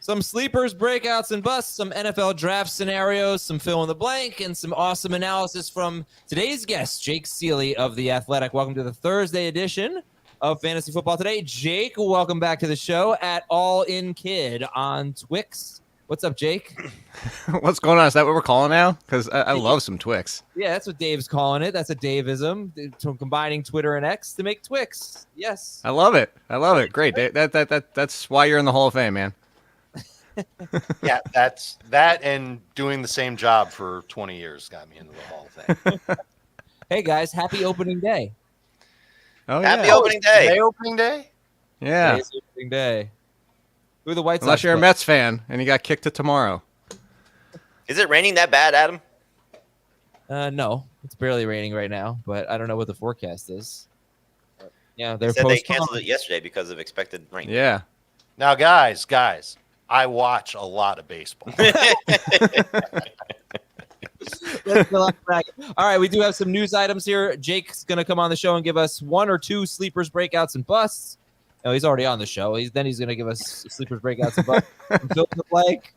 Some sleepers, breakouts, and busts, some NFL draft scenarios, some fill in the blank, and some awesome analysis from today's guest, Jake Ciely of The Athletic. Welcome to the Thursday edition of Fantasy Football Today. Jake, welcome back to the show at All In Kid on Twix. What's up, Jake? What's going on? Is that what we're calling now? Because I love some Twix. Yeah, that's what Dave's calling it. That's a Daveism, combining Twitter and X to make Twix. Yes. I love it. Great. That's why you're in the Hall of Fame, man. Yeah, that's that, and doing the same job for 20 years got me into the Hall of Fame. Hey, guys, happy opening day. Oh, Happy yeah. opening day. Today opening day? Yeah. Today's opening day. Who are the White Sox? Unless you're a Mets fan and you got kicked to tomorrow. Is it raining that bad, Adam? No, it's barely raining right now, but I don't know what the forecast is. Yeah, They they're said they postponed. canceled it yesterday because of expected rain. Yeah. Now, guys, I watch a lot of baseball. Let's go off bracket. All right, we do have some news items here. Jake's going to come on the show and give us one or two sleepers, breakouts, and busts. No, he's already on the show. He's going to give us sleepers, breakouts, and busts. Fill in the blank.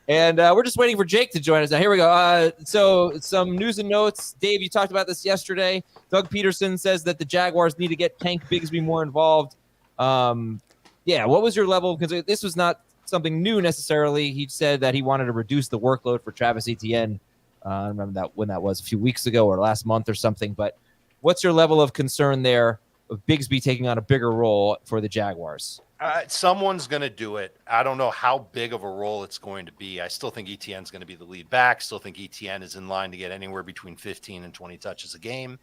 And we're just waiting for Jake to join us. Now, here we go. So some news and notes. Dave, you talked about this yesterday. Doug Peterson says that the Jaguars need to get Tank Bigsby more involved. Yeah, what was your level? Because this was not something new necessarily. He said that he wanted to reduce the workload for Travis Etienne. I don't remember that when that was, a few weeks ago or last month or something. But what's your level of concern there of Bigsby taking on a bigger role for the Jaguars? Someone's going to do it. I don't know how big of a role it's going to be. I still think Etienne's going to be the lead back. Still think Etienne is in line to get anywhere between 15 and 20 touches a game.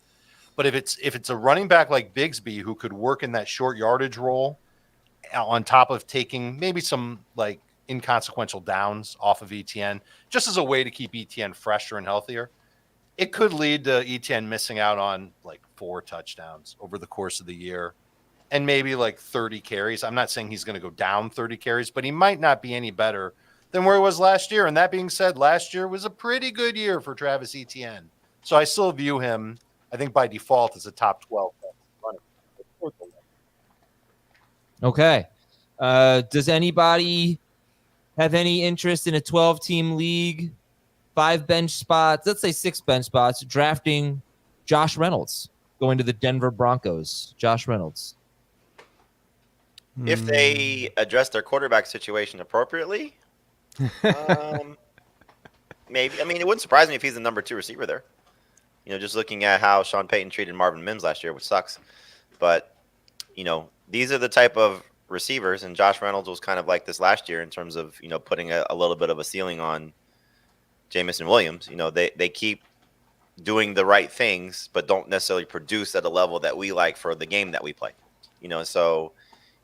But if it's a running back like Bigsby who could work in that short yardage role on top of taking maybe some like inconsequential downs off of Etienne, just as a way to keep Etienne fresher and healthier, it could lead to Etienne missing out on like 4 touchdowns over the course of the year and maybe like 30 carries. I'm not saying he's going to go down 30 carries, but he might not be any better than where he was last year. And that being said, last year was a pretty good year for Travis Etienne. So I still view him, I think by default, as a top 12 running. Okay. Does anybody have any interest in a 12-team league, 5 bench spots, let's say 6 bench spots, drafting Josh Reynolds, going to the Denver Broncos? Josh Reynolds. If they address their quarterback situation appropriately, maybe. I mean, it wouldn't surprise me if he's the number 2 receiver there. You know, just looking at how Sean Payton treated Marvin Mims last year, which sucks. But, you know, these are the type of receivers, and Josh Reynolds was kind of like this last year in terms of, you know, putting a little bit of a ceiling on Jameson Williams. You know, they keep doing the right things, but don't necessarily produce at a level that we like for the game that we play. You know, so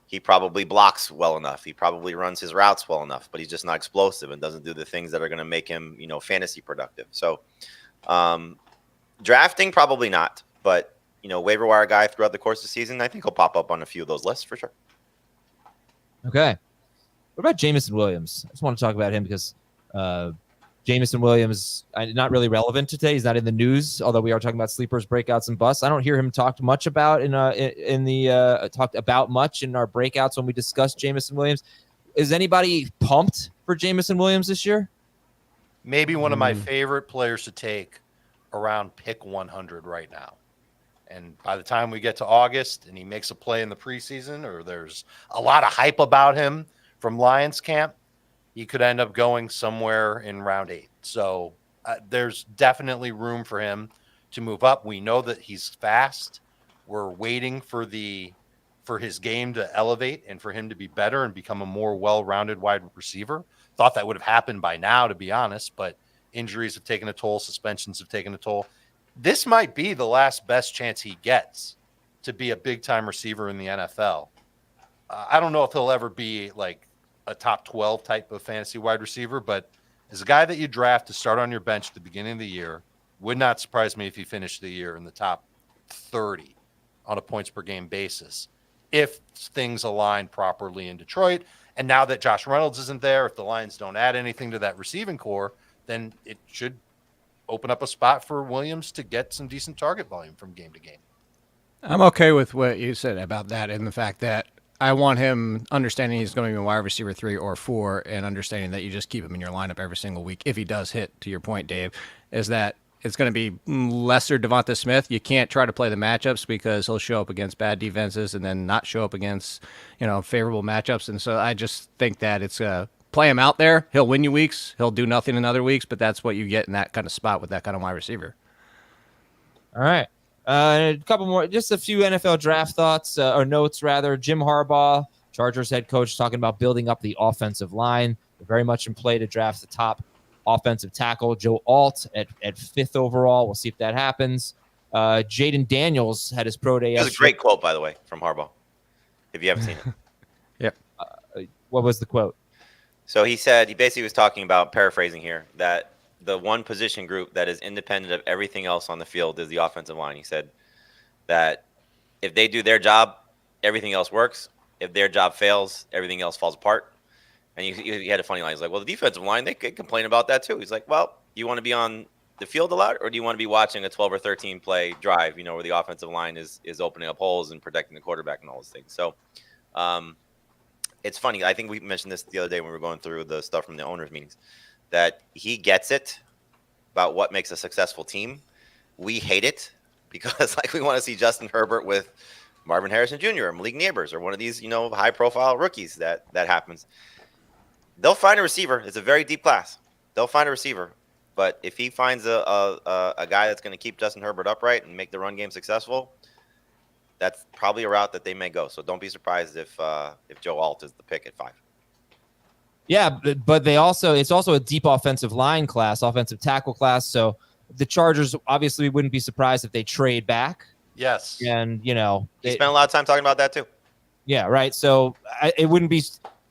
he probably blocks well enough. He probably runs his routes well enough, but he's just not explosive and doesn't do the things that are going to make him, you know, fantasy productive. So drafting, probably not, but, you know, waiver wire guy throughout the course of the season, I think he'll pop up on a few of those lists for sure. Okay. What about Jameson Williams? I just want to talk about him because Jameson Williams, not really relevant today. He's not in the news, although we are talking about sleepers, breakouts, and busts. I don't hear him talked much about talked about much in our breakouts when we discuss Jameson Williams. Is anybody pumped for Jameson Williams this year? Maybe one of my favorite players to take around pick 100 right now. And by the time we get to August and he makes a play in the preseason, or there's a lot of hype about him from Lions camp, he could end up going somewhere in round 8. So there's definitely room for him to move up. We know that he's fast. We're waiting for his game to elevate and for him to be better and become a more well-rounded wide receiver. Thought that would have happened by now, to be honest, but injuries have taken a toll. Suspensions have taken a toll. This might be the last best chance he gets to be a big-time receiver in the NFL. I don't know if he'll ever be like a top 12 type of fantasy wide receiver, but as a guy that you draft to start on your bench at the beginning of the year, would not surprise me if he finished the year in the top 30 on a points per game basis if things align properly in Detroit. And now that Josh Reynolds isn't there, if the Lions don't add anything to that receiving core, then it should open up a spot for Williams to get some decent target volume from game to game. I'm okay with what you said about that and the fact that I want him understanding he's going to be a wide receiver 3 or 4, and understanding that you just keep him in your lineup every single week. If he does hit, to your point, Dave, is that it's going to be lesser Devonta Smith. You can't try to play the matchups because he'll show up against bad defenses and then not show up against, favorable matchups. And so I just think that it's play him out there. He'll win you weeks. He'll do nothing in other weeks, but that's what you get in that kind of spot with that kind of wide receiver. All right. A couple more, just a few NFL draft thoughts or notes, rather. Jim Harbaugh, Chargers head coach, talking about building up the offensive line. They're very much in play to draft the top offensive tackle, Joe Alt, at 5th overall. We'll see if that happens. Jaden Daniels had his pro day. It was a great quote, by the way, from Harbaugh, if you haven't seen it. Yep. What was the quote? So he basically was talking about, paraphrasing here, that the one position group that is independent of everything else on the field is the offensive line. He said that if they do their job, everything else works. If their job fails, everything else falls apart. And he had a funny line. He's like, well, the defensive line, they could complain about that too. He's like, well, do you want to be on the field a lot, or do you want to be watching a 12 or 13 play drive, where the offensive line is opening up holes and protecting the quarterback and all those things. So it's funny. I think we mentioned this the other day when we were going through the stuff from the owners' meetings, that he gets it about what makes a successful team. We hate it because we want to see Justin Herbert with Marvin Harrison Jr. or Malik Nabers or one of these, high-profile rookies that happens. They'll find a receiver. It's a very deep class. They'll find a receiver. But if he finds a guy that's going to keep Justin Herbert upright and make the run game successful, that's probably a route that they may go. So don't be surprised if Joe Alt is the pick at 5. Yeah, but it's also a deep offensive line class, offensive tackle class. So the Chargers obviously wouldn't be surprised if they trade back. Yes. And, He spent a lot of time talking about that too. Yeah, right. So it wouldn't be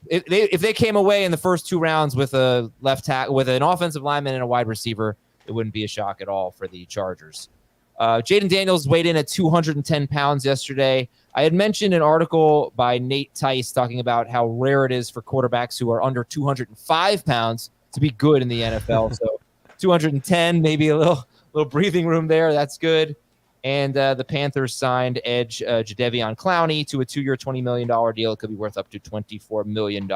if they came away in the first 2 rounds with a left tackle, with an offensive lineman and a wide receiver, it wouldn't be a shock at all for the Chargers. Jaden Daniels weighed in at 210 pounds yesterday. I had mentioned an article by Nate Tice talking about how rare it is for quarterbacks who are under 205 pounds to be good in the NFL. So 210, maybe a little breathing room there. That's good. And the Panthers signed edge Jadeveon Clowney to a 2-year, $20 million deal. It could be worth up to $24 million.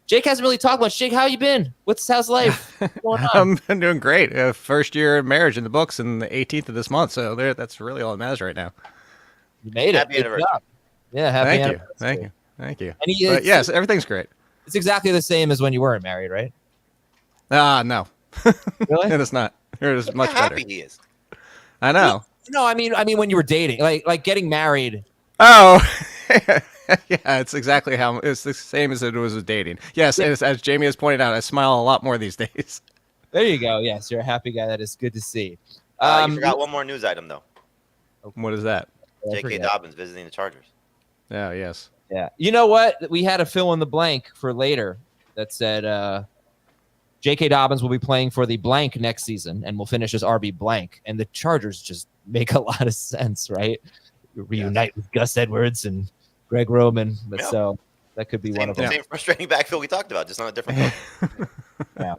Jake hasn't really talked much. Jake, how you been? How's life? What's going on? I'm doing great. First year of marriage in the books, and the 18th of this month. So that's really all that matters right now. You made it. Happy anniversary. Yeah, happy anniversary. Thank you. And But yes, everything's great. It's exactly the same as when you weren't married, right? No. Really? It is not. It is Look much how better. happy he is. I know. No, I mean when you were dating, like getting married. Oh, yeah, it's exactly how it's the same as it was with dating. Yes, yeah. As Jamie has pointed out, I smile a lot more these days. There you go. Yes, you're a happy guy. That is good to see. You forgot one more news item, though. What is that? J.K. Dobbins visiting the Chargers. Yeah, yes. Yeah. You know what? We had a fill in the blank for later that said J.K. Dobbins will be playing for the blank next season and will finish as RB blank. And the Chargers just make a lot of sense, right? Reunite with Gus Edwards and Greg Roman. But so that could be one of them. Same frustrating backfield we talked about, just on a different coach. Yeah.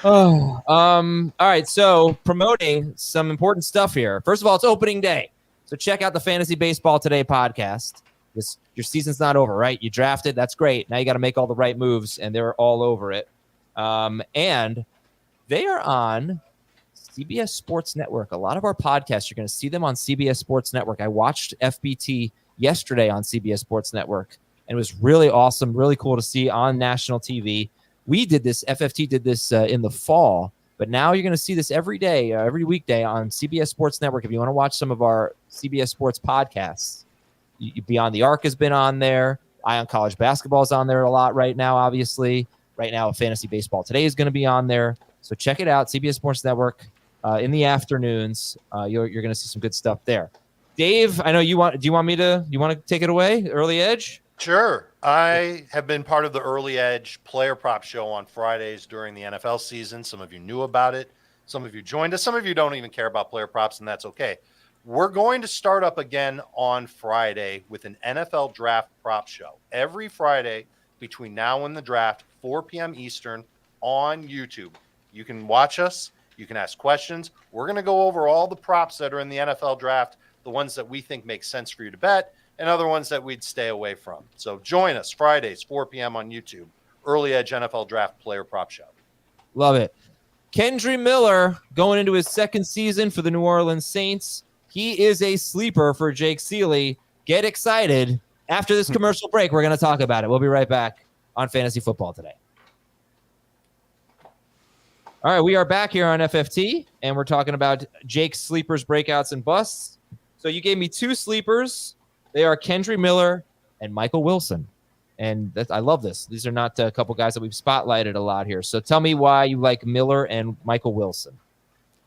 All right. So promoting some important stuff here. First of all, it's opening day. So check out the Fantasy Baseball Today podcast. Your season's not over, right? You drafted. That's great. Now you got to make all the right moves, and they're all over it. And they are on CBS Sports Network. A lot of our podcasts, you're going to see them on CBS Sports Network. I watched FBT yesterday on CBS Sports Network, and it was really awesome, really cool to see on national TV. We did this, FFT did this in the fall, but now you're going to see this every day, every weekday on CBS Sports Network. If you want to watch some of our CBS Sports podcasts, Beyond the Arc has been on there. Eye on College Basketball is on there a lot right now, obviously. Right now, Fantasy Baseball Today is going to be on there. So check it out, CBS Sports Network in the afternoons. You're going to see some good stuff there. Dave, I know you want to take it away, Early Edge? Sure. I have been part of the Early Edge player prop show on Fridays during the NFL season. Some of you knew about it. Some of you joined us. Some of you don't even care about player props, and that's okay. We're going to start up again on Friday with an NFL draft prop show. Every Friday between now and the draft, 4 p.m. Eastern on YouTube. You can watch us. You can ask questions. We're going to go over all the props that are in the NFL draft, the ones that we think make sense for you to bet, and other ones that we'd stay away from. So join us Fridays, 4 p.m. on YouTube, Early Edge NFL Draft Player Prop Show. Love it. Kendre Miller going into his second season for the New Orleans Saints. He is a sleeper for Jake Ciely. Get excited. After this commercial break, we're going to talk about it. We'll be right back on Fantasy Football Today. All right, we are back here on FFT, and we're talking about Jake's sleepers, breakouts, and busts. So you gave me two sleepers. They are Kendre Miller and Michael Wilson. And I love this. These are not a couple guys that we've spotlighted a lot here. So tell me why you like Miller and Michael Wilson.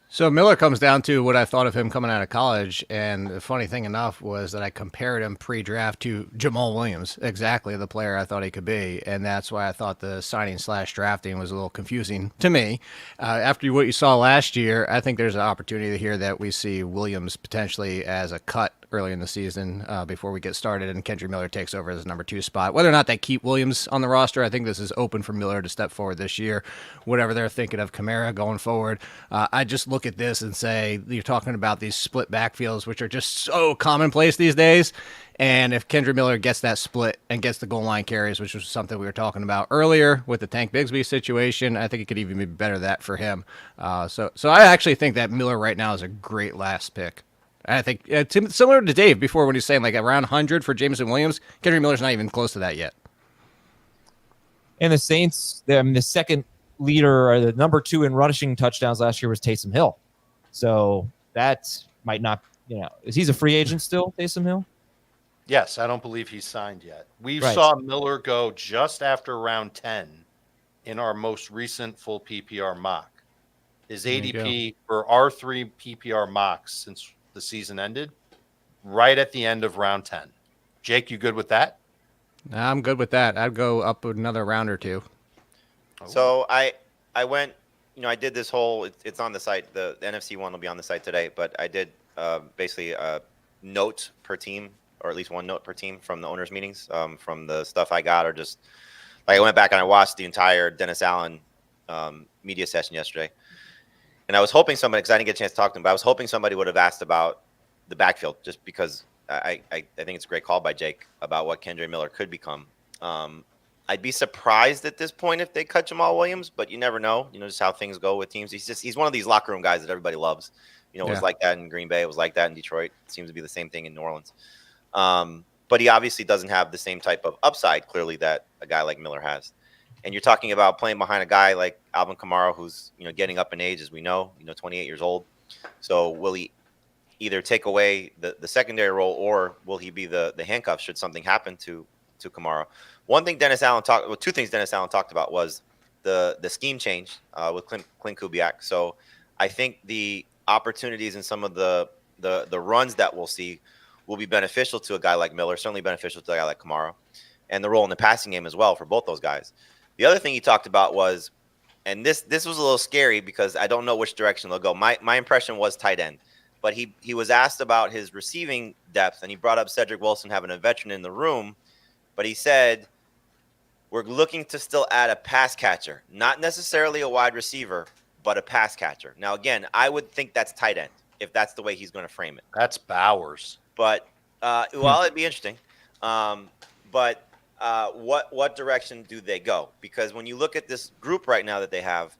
So Miller comes down to what I thought of him coming out of college, and the funny thing enough was that I compared him pre-draft to Jamal Williams, exactly the player I thought he could be, and that's why I thought the signing/drafting was a little confusing to me. After what you saw last year, I think there's an opportunity here that we see Williams potentially as a cut early in the season before we get started, and Kendre Miller takes over as the number 2 spot. Whether or not they keep Williams on the roster, I think this is open for Miller to step forward this year. Whatever they're thinking of Kamara going forward, I just look at this and say, you're talking about these split backfields, which are just so commonplace these days. And if Kendre Miller gets that split and gets the goal line carries, which was something we were talking about earlier with the Tank Bigsby situation, I think it could even be better that for him. So I actually think that Miller right now is a great last pick. I think similar to Dave before when he's saying like around 100 for Jameson Williams, Kendre Miller's not even close to that yet. And the Saints, the second leader or the number 2 in rushing touchdowns last year was Taysom Hill. So that might not, is he a free agent still, Taysom Hill? Yes, I don't believe he's signed yet. We Right. saw Miller go just after round 10 in our most recent full PPR mock. His ADP for our 3 PPR mocks since the season ended, right at the end of round 10. Jake, you good with that? I'm good with that. I'd go up another round or 2. So I went, I did this whole, it's on the site, the NFC one will be on the site today, but I did basically a note per team, or at least one note per team from the owners' meetings, from the stuff I got, or just like I went back and I watched the entire Dennis Allen media session yesterday. And I was hoping somebody, because I didn't get a chance to talk to him, but I was hoping somebody would have asked about the backfield, just because I think it's a great call by Jake about what Kendre Miller could become. I'd be surprised at this point if they cut Jamal Williams, but you never know. Just how things go with teams. He's one of these locker room guys that everybody loves. It was like that in Green Bay. It was like that in Detroit. It seems to be the same thing in New Orleans. But he obviously doesn't have the same type of upside, clearly, that a guy like Miller has. And you're talking about playing behind a guy like Alvin Kamara, who's getting up in age, as we know, 28 years old. So will he either take away the secondary role, or will he be the handcuff should something happen to Kamara? Two things Dennis Allen talked about was the scheme change with Clint Kubiak. So I think the opportunities in some of the runs that we'll see will be beneficial to a guy like Miller, certainly beneficial to a guy like Kamara, and the role in the passing game as well for both those guys. The other thing he talked about was, and this was a little scary because I don't know which direction they'll go. My impression was tight end, but he was asked about his receiving depth, and he brought up Cedric Wilson having a veteran in the room, but he said, we're looking to still add a pass catcher, not necessarily a wide receiver, but a pass catcher. Now, again, I would think that's tight end if that's the way he's going to frame it. That's Bowers. But, it'd be interesting. But what direction do they go? Because when you look at this group right now that they have,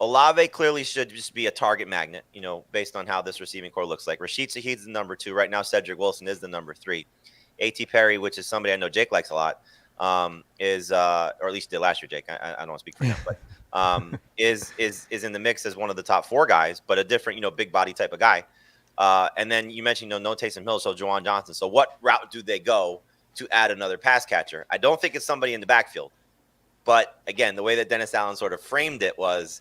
Olave clearly should just be a target magnet, based on how this receiving core looks like. Rashid Shaheed's the number 2. Right now, Cedric Wilson is the number 3. A.T. Perry, which is somebody I know Jake likes a lot, is or at least did last year, Jake. I don't want to speak for him, but is in the mix as one of the top 4 guys, but a different, big body type of guy. And then you mentioned, no Taysom Hill, so Juwan Johnson. So what route do they go to add another pass catcher? I don't think it's somebody in the backfield. But again, the way that Dennis Allen sort of framed it was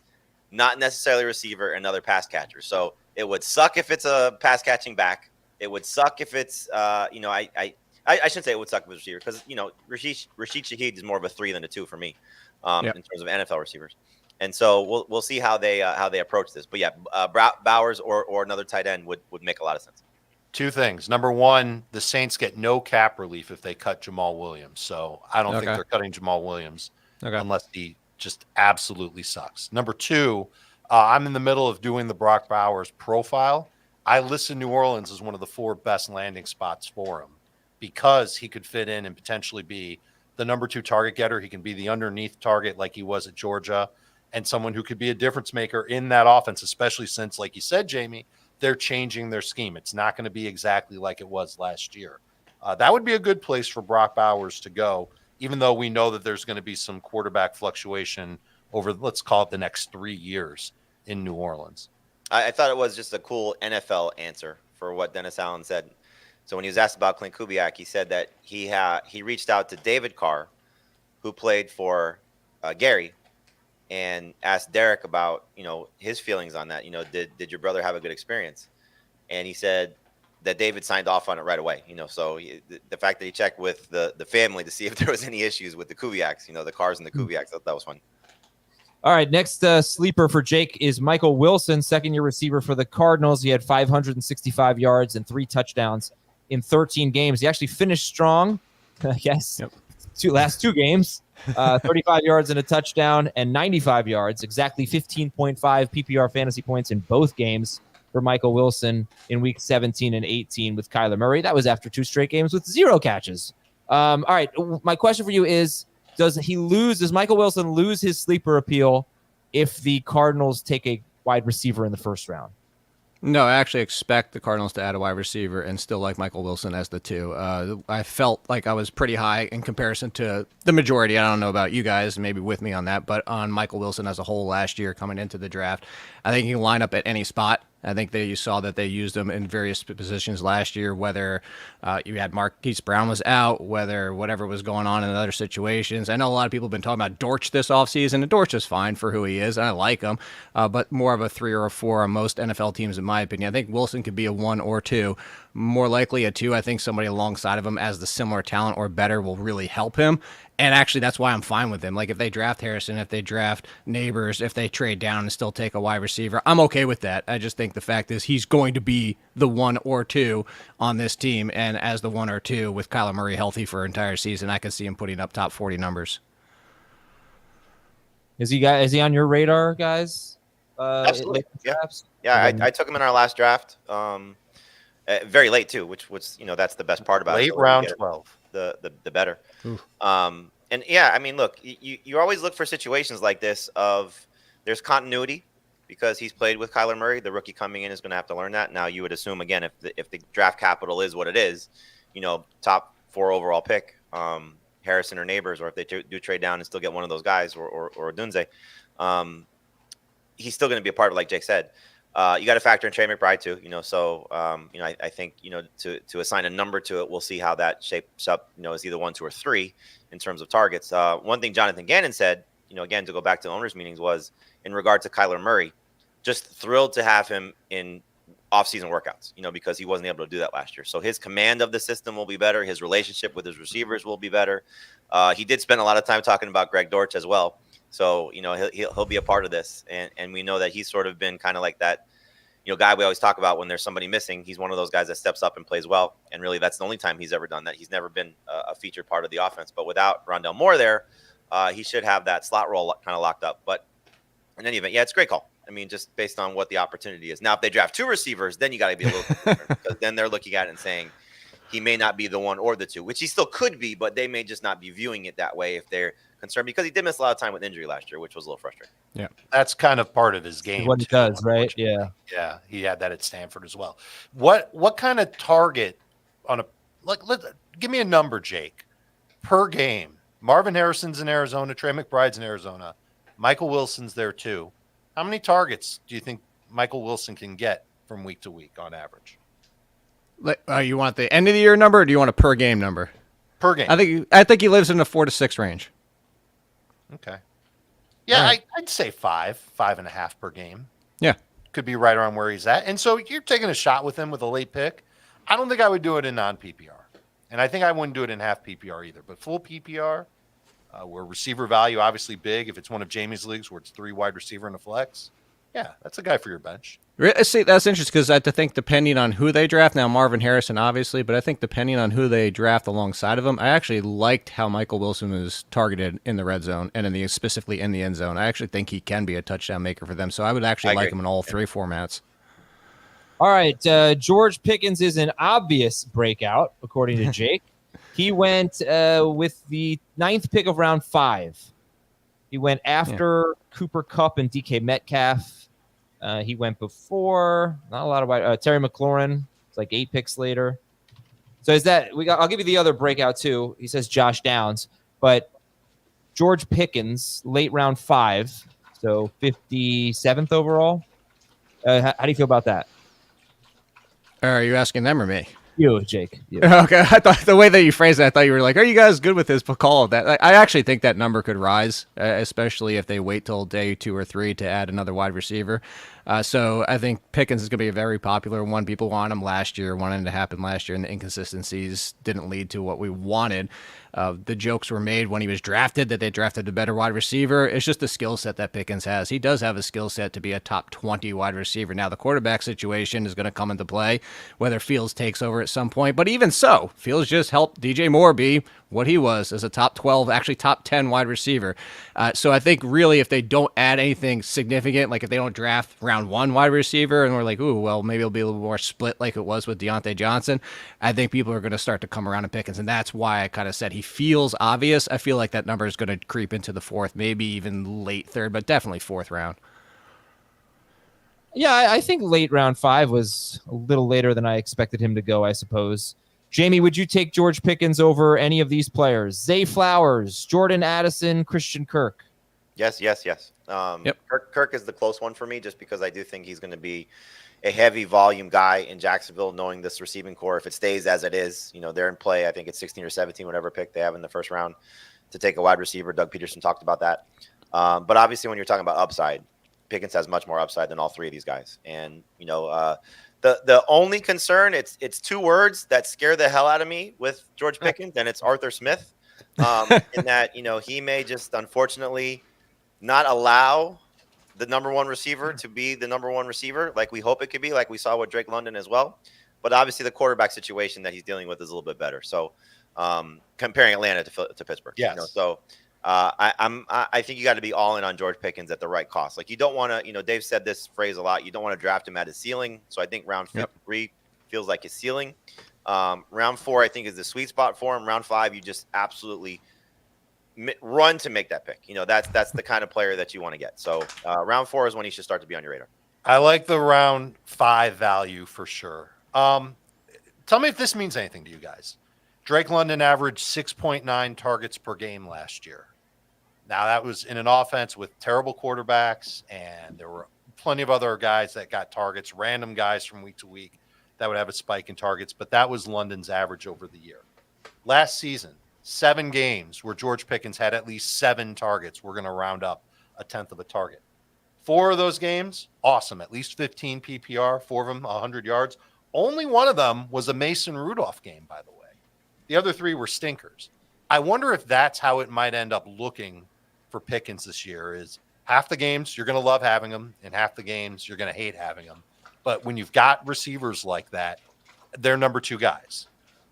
not necessarily a receiver, another pass catcher. So it would suck if it's a pass catching back. It would suck if it's, I shouldn't say it would suck if it's a receiver, because, Rashid Shaheed is more of a 3 than a 2 for me in terms of NFL receivers. And so we'll see how they approach this. But yeah, Bowers or another tight end would make a lot of sense. 2 things. Number 1, the Saints get no cap relief if they cut Jamal Williams. So I don't think they're cutting Jamal Williams unless he just absolutely sucks. Number 2, I'm in the middle of doing the Brock Bowers profile. I listed New Orleans as one of the 4 best landing spots for him. because he could fit in and potentially be the number 2 target getter. He can be the underneath target like he was at Georgia, and someone who could be a difference maker in that offense, especially since, like you said, Jamie, they're changing their scheme. It's not going to be exactly like it was last year. That would be a good place for Brock Bowers to go, even though we know that there's going to be some quarterback fluctuation over, let's call it, the next 3 years in New Orleans. I thought it was just a cool NFL answer for what Dennis Allen said. So when he was asked about Clint Kubiak, he said that he reached out to David Carr, who played for Gary, and asked Derek about, his feelings on that. Did your brother have a good experience? And he said that David signed off on it right away. So the fact that he checked with the family to see if there was any issues with the Kubiaks, the Carrs and the Kubiaks, that was fun. All right, next sleeper for Jake is Michael Wilson, second-year receiver for the Cardinals. He had 565 yards and 3 touchdowns in 13 games. He actually finished strong, I guess, last 2 games. 35 yards and a touchdown and 95 yards, exactly 15.5 PPR fantasy points in both games for Michael Wilson in week 17 and 18 with Kyler Murray. That was after 2 straight games with 0 catches. All right, my question for you is, does Michael Wilson lose his sleeper appeal if the Cardinals take a wide receiver in the first round? No, I actually expect the Cardinals to add a wide receiver and still like Michael Wilson as the 2. I felt like I was pretty high in comparison to the majority. I don't know about you guys, maybe with me on that, but on Michael Wilson as a whole last year coming into the draft, I think he can line up at any spot. I think that you saw that they used him in various positions last year, whether you had Marquise Brown was out, whether whatever was going on in other situations. I know a lot of people have been talking about Dortch this offseason, and Dortch is fine for who he is, and I like him, but more of a 3 or a 4 on most NFL teams, in my opinion. I think Wilson could be a 1 or 2. More likely a 2. I think somebody alongside of him as the similar talent or better will really help him. And actually, that's why I'm fine with him. Like, if they draft Harrison, if they draft Nabers, if they trade down and still take a wide receiver, I'm okay with that. I just think the fact is he's going to be the 1 or 2 on this team. And as the 1 or 2 with Kyler Murray healthy for an entire season, I can see him putting up top 40 numbers. Is he on your radar, guys? Absolutely. Yeah. I took him in our last draft. Very late too, which was, that's the best part about it. Late round 12. The better. And yeah, I mean, look, you always look for situations like this of there's continuity because he's played with Kyler Murray. The rookie coming in is going to have to learn that. Now, you would assume, again, if the draft capital is what it is, top 4 overall pick, Harrison or Nabers, or if they do trade down and still get one of those guys or Dunze, he's still going to be a part of it, like Jake said. You got to factor in Trey McBride too, so, I think, to assign a number to it, we'll see how that shapes up, is either 1, 2, or 3 in terms of targets. One thing Jonathan Gannon said, again, to go back to owners meetings, was in regard to Kyler Murray, just thrilled to have him in off-season workouts, because he wasn't able to do that last year. So his command of the system will be better. His relationship with his receivers will be better. He did spend a lot of time talking about Greg Dortch as well. So, he'll be a part of this. And we know that he's sort of been kind of like that, guy we always talk about when there's somebody missing. He's one of those guys that steps up and plays well. And really, that's the only time he's ever done that. He's never been a featured part of the offense. But without Rondell Moore there, he should have that slot role kind of locked up. But in any event, yeah, it's a great call. I mean, just based on what the opportunity is. Now, if they draft 2 receivers, then you got to be a little bit different, because then they're looking at it and saying he may not be the 1 or the 2, which he still could be, but they may just not be viewing it that way if they're concerned, because he did miss a lot of time with injury last year, which was a little frustrating. Yeah, that's kind of part of his game. What he does, right? Yeah, he had that at Stanford as well. What kind of target on give me a number, Jake, per game? Marvin Harrison's in Arizona, Trey McBride's in Arizona, Michael Wilson's there too. How many targets do you think Michael Wilson can get from week to week on average? You want the end of the year number, or do you want a per game number? Per game. I think he lives in the 4 to 6 range. Okay. Yeah, right. I'd say 5.5 per game. Yeah. Could be right around where he's at. And so you're taking a shot with him with a late pick. I don't think I would do it in non-PPR. And I think I wouldn't do it in half PPR either. But full PPR, where receiver value obviously big, if it's one of Jamie's leagues where it's 3 wide receiver and a flex, yeah, that's a guy for your bench. See, that's interesting, because I have to think, depending on who they draft, now Marvin Harrison, obviously, but I think depending on who they draft alongside of him, I actually liked how Michael Wilson was targeted in the red zone and specifically in the end zone. I actually think he can be a touchdown maker for them, so I would actually like him in all 3 formats. All right. George Pickens is an obvious breakout, according to Jake. He went with the 9th pick of round 5. He went after Cooper Kupp and DK Metcalf. He went before, not a lot of Terry McLaurin. It's like 8 picks later. So is that I'll give you the other breakout too. He says Josh Downs, but George Pickens, late round 5, so 57th overall. How do you feel about that? Are you asking them or me? You, Jake. You. Okay, I thought the way that you phrased it, I thought you were like, "Are you guys good with this call?" That I actually think that number could rise, especially if they wait till day 2 or 3 to add another wide receiver. So I think Pickens is going to be a very popular one. People want him last year, wanted him to happen last year, and the inconsistencies didn't lead to what we wanted. The jokes were made when he was drafted that they drafted a better wide receiver. It's just the skill set that Pickens has. He does have a skill set to be a top 20 wide receiver. Now, the quarterback situation is going to come into play, whether Fields takes over at some point. But even so, Fields just helped DJ Moore be what he was as a top 12, actually top 10 wide receiver. So I think really if they don't add anything significant, like if they don't draft round 1 wide receiver and we're like, ooh, well, maybe it'll be a little more split like it was with Deontay Johnson, I think people are going to start to come around to Pickens. And that's why I kind of said he feels obvious. I feel like that number is going to creep into the 4th, maybe even late 3rd, but definitely 4th round. Yeah, I think late round 5 was a little later than I expected him to go, I suppose. Jamie, would you take George Pickens over any of these players? Zay Flowers, Jordan Addison, Christian Kirk? Yes. Yep. Kirk is the close one for me just because I do think he's going to be a heavy volume guy in Jacksonville, knowing this receiving core. If it stays as it is, they're in play. I think it's 16 or 17, whatever pick they have in the first round to take a wide receiver. Doug Peterson talked about that. But obviously when you're talking about upside, Pickens has much more upside than all 3 of these guys. And, the only concern, it's 2 words that scare the hell out of me with George Pickens, and it's Arthur Smith. In that, he may just unfortunately not allow the number 1 receiver to be the number 1 receiver like we hope it could be, like we saw with Drake London as well. But obviously the quarterback situation that he's dealing with is a little bit better. So comparing Atlanta to Pittsburgh. Yes. I think you got to be all in on George Pickens at the right cost. Like you don't want to, Dave said this phrase a lot. You don't want to draft him at his ceiling. So I think round 3 feels like his ceiling. Round 4, I think, is the sweet spot for him. Round 5, you just absolutely run to make that pick. That's the kind of player that you want to get. So round 4 is when he should start to be on your radar. I like the round 5 value for sure. Tell me if this means anything to you guys. Drake London averaged 6.9 targets per game last year. Now, that was in an offense with terrible quarterbacks, and there were plenty of other guys that got targets, random guys from week to week that would have a spike in targets, but that was London's average over the year. Last season, 7 games where George Pickens had at least 7 targets. We're going to round up a 10th of a target. 4 of those games, awesome, at least 15 PPR, 4 of them 100 yards. Only one of them was a Mason Rudolph game, by the way. The other 3 were stinkers. I wonder if that's how it might end up looking for Pickens this year. Is half the games you're going to love having them, and half the games you're going to hate having them. But when you've got receivers like that, they're number 2 guys.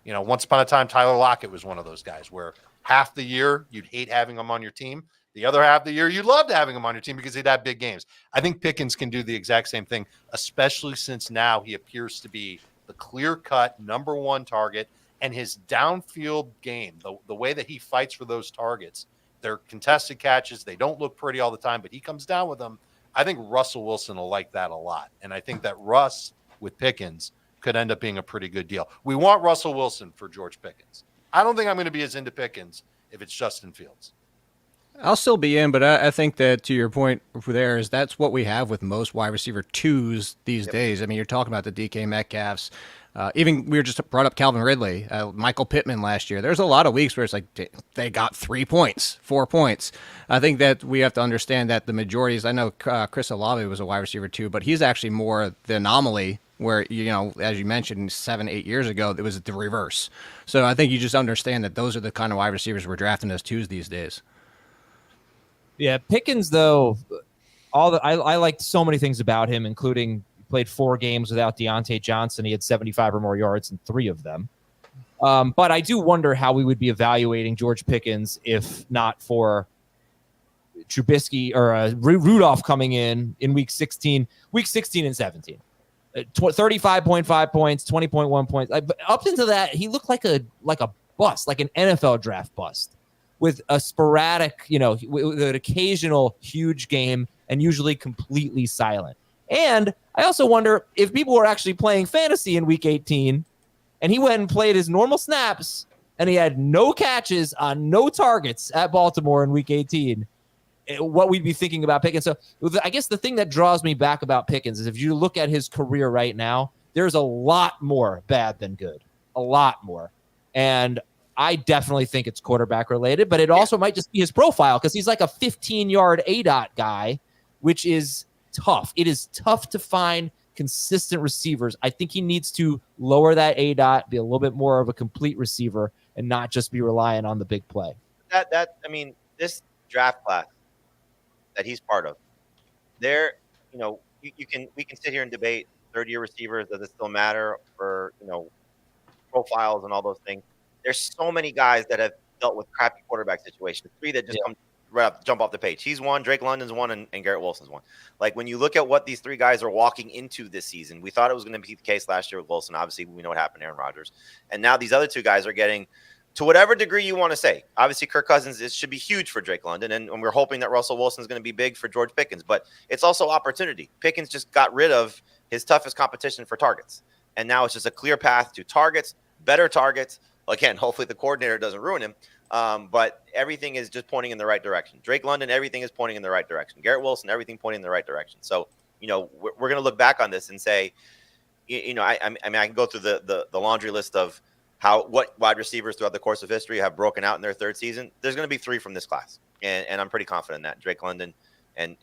Once upon a time, Tyler Lockett was one of those guys where half the year you'd hate having him on your team. The other half of the year, you loved having him on your team because he'd have big games. I think Pickens can do the exact same thing, especially since now he appears to be the clear-cut number 1 target, and his downfield game, the way that he fights for those targets, they're contested catches. They don't look pretty all the time, but he comes down with them. I think Russell Wilson will like that a lot, and I think that Russ with Pickens could end up being a pretty good deal. We want Russell Wilson for George Pickens. I don't think I'm going to be as into Pickens if it's Justin Fields. I'll still be in, but I think that to your point there is that's what we have with most wide receiver 2s these days. I mean, you're talking about the DK Metcalfs. Even we were just brought up Calvin Ridley, Michael Pittman last year. There's a lot of weeks where it's like they got 3 points, 4 points. I think that we have to understand that the majorities, I know Chris Olave was a wide receiver 2, but he's actually more the anomaly where, as you mentioned, 7-8 years ago, it was the reverse. So I think you just understand that those are the kind of wide receivers we're drafting as 2s these days. Yeah, Pickens, though, I liked so many things about him, including played 4 games without Deontay Johnson. He had 75 or more yards in 3 of them. But I do wonder how we would be evaluating George Pickens if not for Trubisky or Rudolph coming in week 16 and 17. 35.5 points, 20.1 points. Up into that, he looked like a bust, like an NFL draft bust, with a sporadic, with an occasional huge game, and usually completely silent. And I also wonder if people were actually playing fantasy in Week 18, and he went and played his normal snaps, and he had no catches on no targets at Baltimore in Week 18. What we'd be thinking about Pickens. So I guess the thing that draws me back about Pickens is if you look at his career right now, there's a lot more bad than good, a lot more. And I definitely think it's quarterback related, but it also might just be his profile because he's like a 15-yard ADOT guy, which is tough. It is tough to find consistent receivers. I think he needs to lower that ADOT, be a little bit more of a complete receiver, and not just be reliant on the big play. This draft class that he's part of, we can sit here and debate third-year receivers. Does it still matter for profiles and all those things? There's so many guys that have dealt with crappy quarterback situations. 3 that just jump off the page. He's one, Drake London's one, and Garrett Wilson's one. Like when you look at what these 3 guys are walking into this season, we thought it was going to be the case last year with Wilson. Obviously, we know what happened to Aaron Rodgers, and now these other 2 guys are getting. To whatever degree you want to say, obviously Kirk Cousins should be huge for Drake London, and we're hoping that Russell Wilson is going to be big for George Pickens. But it's also opportunity. Pickens just got rid of his toughest competition for targets, and now it's just a clear path to targets, better targets. Again, hopefully the coordinator doesn't ruin him, but everything is just pointing in the right direction. Drake London, everything is pointing in the right direction. Garrett Wilson, everything pointing in the right direction. So we're going to look back on this and say, I can go through the laundry list of what wide receivers throughout the course of history have broken out in their 3rd season. There's going to be 3 from this class, and I'm pretty confident in that. Drake London and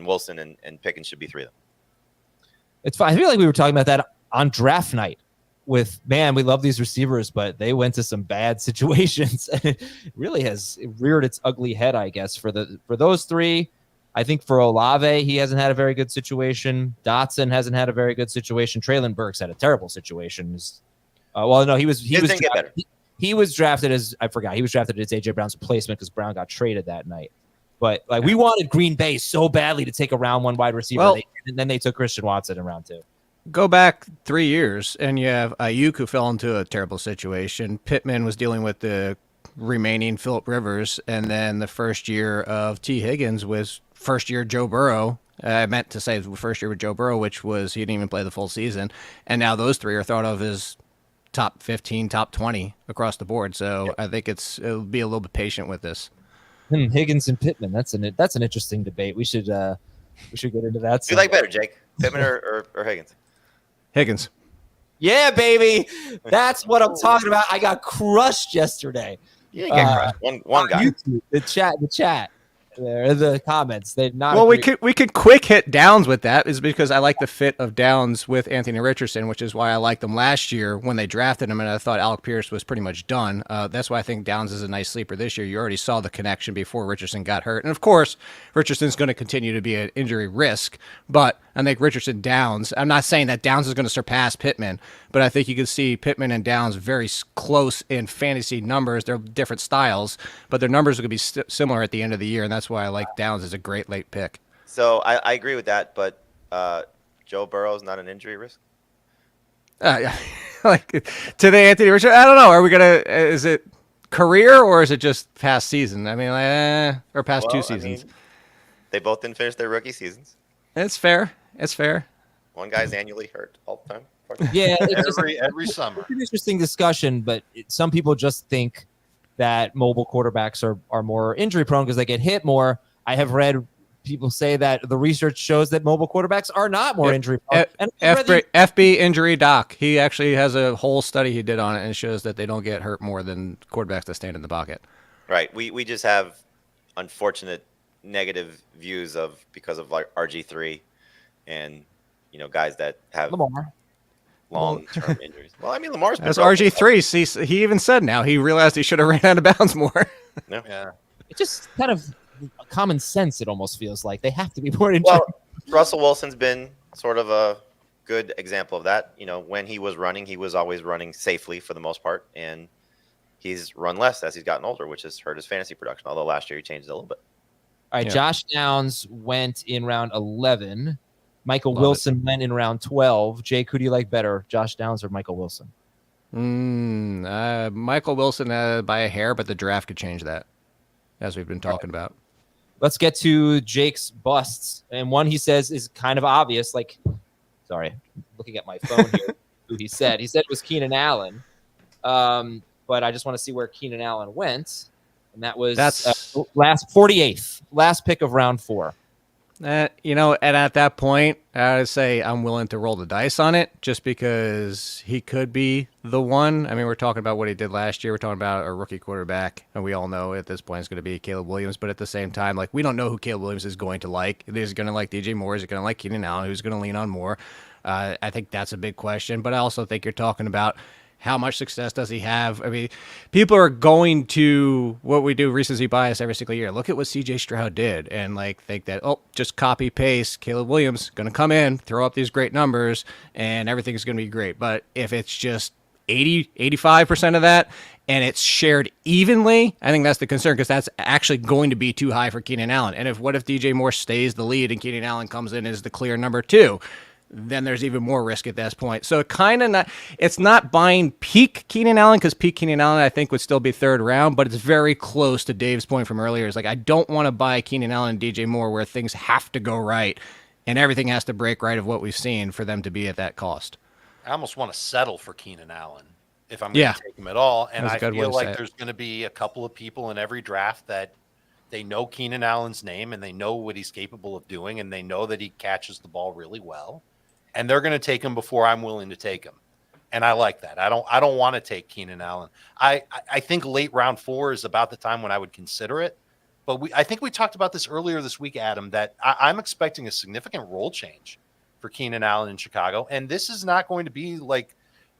Wilson and Pickens should be 3 of them. It's fine. I feel like we were talking about that on draft night with, man, we love these receivers, but they went to some bad situations. It really has reared its ugly head, I guess, for those 3. I think for Olave, he hasn't had a very good situation. Dotson hasn't had a very good situation. Traylon Burks had a terrible situation. He was drafted as AJ Brown's replacement because Brown got traded that night. But we wanted Green Bay so badly to take a round 1 wide receiver, and then they took Christian Watson in round 2. Go back 3 years, and you have Ayuk, who fell into a terrible situation. Pittman was dealing with the remaining Phillip Rivers, and then the first year of T. Higgins was first year Joe Burrow. I meant to say the first year with Joe Burrow, which was he didn't even play the full season. And now those 3 are thought of as top 15, top 20 across the board. So I think it'll be a little bit patient with this. Higgins and Pittman. That's an interesting debate. We should get into that. Who you like better, Jake? Pittman or Higgins? Higgins. Yeah, baby. That's what I'm talking about. I got crushed yesterday. You didn't get crushed. One guy. YouTube, the chat. There in the comments. They not. Well, we could quick hit Downs with that is because I like the fit of Downs with Anthony Richardson, which is why I liked them last year when they drafted him, and I thought Alec Pierce was pretty much done. That's why I think Downs is a nice sleeper this year. You already saw the connection before Richardson got hurt, and of course, Richardson's going to continue to be an injury risk. But I think Richardson Downs. I'm not saying that Downs is going to surpass Pittman, but I think you can see Pittman and Downs very close in fantasy numbers. They're different styles, but their numbers are going to be similar at the end of the year, and that's why I like Downs as a great late pick. So I agree with that, but Joe Burrow's not an injury risk? Like to the Anthony Richardson, I don't know. Are we going to – is it career or is it just past season? I mean, or past 2 seasons. They both didn't finish their rookie seasons. It's fair. One guy's annually hurt all the time. Yeah, every summer. It's an interesting discussion, but some people just think that mobile quarterbacks are more injury prone because they get hit more. I have read people say that the research shows that mobile quarterbacks are not more injury prone. FB injury doc. He actually has a whole study he did on it, and it shows that they don't get hurt more than quarterbacks that stand in the pocket. Right. We just have unfortunate negative views because of like RG3 and guys that have Lamar. long-term injuries. Well, I mean, Lamar's been as RG3. See, he even said now he realized he should have ran out of bounds more. Yeah. It's just kind of common sense. It almost feels like they have to be more injured. Well, Russell Wilson's been sort of a good example of that. When he was running, he was always running safely for the most part, and he's run less as he's gotten older, which has hurt his fantasy production. Although last year he changed it a little bit. All right, Josh Downs went in round 11. Michael Wilson went in round 12. Jake, who do you like better, Josh Downs or Michael Wilson? Michael Wilson by a hair, but the draft could change that, as we've been talking about. Let's get to Jake's busts. And one he says is kind of obvious. Like, sorry, looking at my phone here, who he said. He said it was Keenan Allen. But I just want to see where Keenan Allen went. And that was last 48th, last pick of round 4. And at that point, I would say I'm willing to roll the dice on it just because he could be the one. I mean, we're talking about what he did last year. We're talking about a rookie quarterback, and we all know at this point it's going to be Caleb Williams. But at the same time, like, we don't know who Caleb Williams is going to like. Is he going to like DJ Moore? Is he going to like Keenan Allen? Who's going to lean on Moore? I think that's a big question. But I also think you're talking about how much success does he have? I mean, people are going to what we do recency bias every single year. Look at what CJ Stroud did and think that, just copy paste Caleb Williams, going to come in, throw up these great numbers, and everything's going to be great. But if it's just 85% of that and it's shared evenly, I think that's the concern, because that's actually going to be too high for Keenan Allen. And what if DJ Moore stays the lead and Keenan Allen comes in as the clear number 2? Then there's even more risk at this point. So it's not buying peak Keenan Allen, because peak Keenan Allen I think would still be 3rd round, but it's very close to Dave's point from earlier. It's like, I don't want to buy Keenan Allen and DJ Moore where things have to go right and everything has to break right of what we've seen for them to be at that cost. I almost want to settle for Keenan Allen if I'm going to take him at all. And I feel like there's going to be a couple of people in every draft that they know Keenan Allen's name and they know what he's capable of doing, and they know that he catches the ball really well. And they're going to take him before I'm willing to take him. And I like that. I don't want to take Keenan Allen. I think late round 4 is about the time when I would consider it. But I think we talked about this earlier this week, Adam, that I'm expecting a significant role change for Keenan Allen in Chicago. And this is not going to be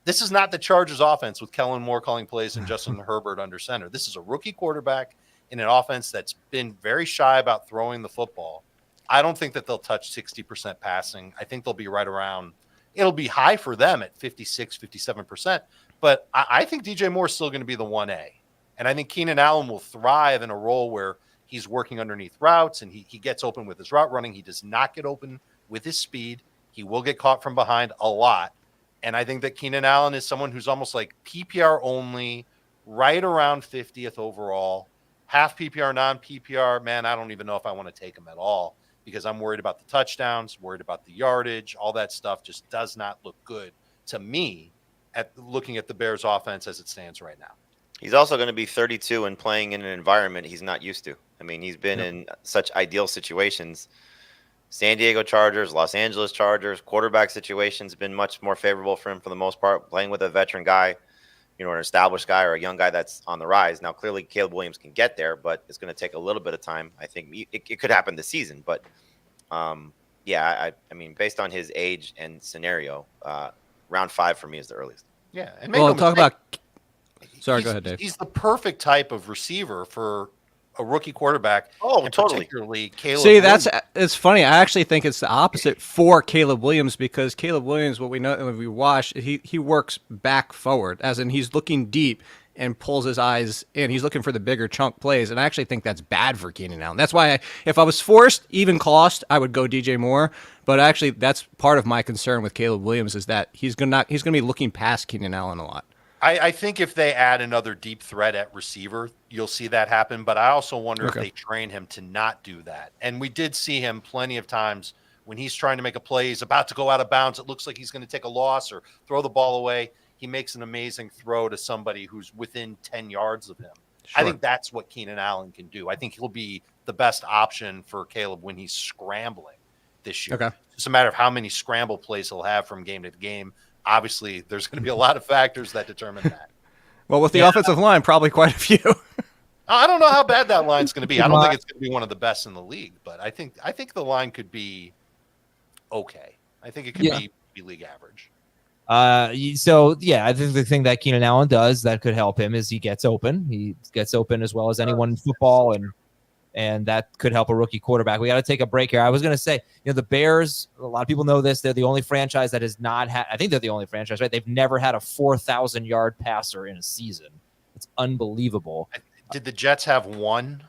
this is not the Chargers offense with Kellen Moore calling plays and Justin Herbert under center. This is a rookie quarterback in an offense that's been very shy about throwing the football. I don't think that they'll touch 60% passing. I think they'll be right around, it'll be high for them at 56, 57%. But I think DJ Moore is still going to be the 1A. And I think Keenan Allen will thrive in a role where he's working underneath routes and he gets open with his route running. He does not get open with his speed. He will get caught from behind a lot. And I think that Keenan Allen is someone who's almost like PPR only, right around 50th overall, half PPR, non-PPR. Man, I don't even know if I want to take him at all, because I'm worried about the touchdowns, worried about the yardage. All that stuff just does not look good to me at looking at the Bears offense as it stands right now. He's also going to be 32 and playing in an environment he's not used to. I mean, he's been in such ideal situations. San Diego Chargers, Los Angeles Chargers, quarterback situations been much more favorable for him for the most part, playing with a veteran guy, an established guy or a young guy that's on the rise. Now, clearly, Caleb Williams can get there, but it's going to take a little bit of time. I think it could happen this season. But, I mean, based on his age and scenario, round 5 for me is the earliest. Yeah. And talk about – sorry, go ahead, Dave. He's the perfect type of receiver for a rookie quarterback. Oh, totally. Particularly Caleb Williams. See, it's funny. I actually think it's the opposite for Caleb Williams, because Caleb Williams, what we know when we watch, he works back forward, as in he's looking deep and pulls his eyes in. He's looking for the bigger chunk plays, and I actually think that's bad for Keenan Allen. That's why if I was forced, even cost, I would go DJ Moore. But actually, that's part of my concern with Caleb Williams, is that he's gonna be looking past Keenan Allen a lot. I think if they add another deep threat at receiver, you'll see that happen. But I also wonder if they train him to not do that. And we did see him plenty of times when he's trying to make a play, he's about to go out of bounds. It looks like he's going to take a loss or throw the ball away. He makes an amazing throw to somebody who's within 10 yards of him. Sure. I think that's what Keenan Allen can do. I think he'll be the best option for Caleb when he's scrambling this year. Okay. It's a matter of how many scramble plays he'll have from game to game. Obviously, there's going to be a lot of factors that determine that. Well, with the offensive line, probably quite a few. I don't know how bad that line's going to be. I don't think it's going to be one of the best in the league, but I think the line could be okay. I think it could be league average. I think the thing that Keenan Allen does that could help him is he gets open. He gets open as well as anyone in football, and that could help a rookie quarterback. We got to take a break here. I was going to say, the Bears, a lot of people know this. They're the only franchise that has not had, I think they're the only franchise, right? They've never had a 4,000-yard passer in a season. It's unbelievable. Did the Jets have one?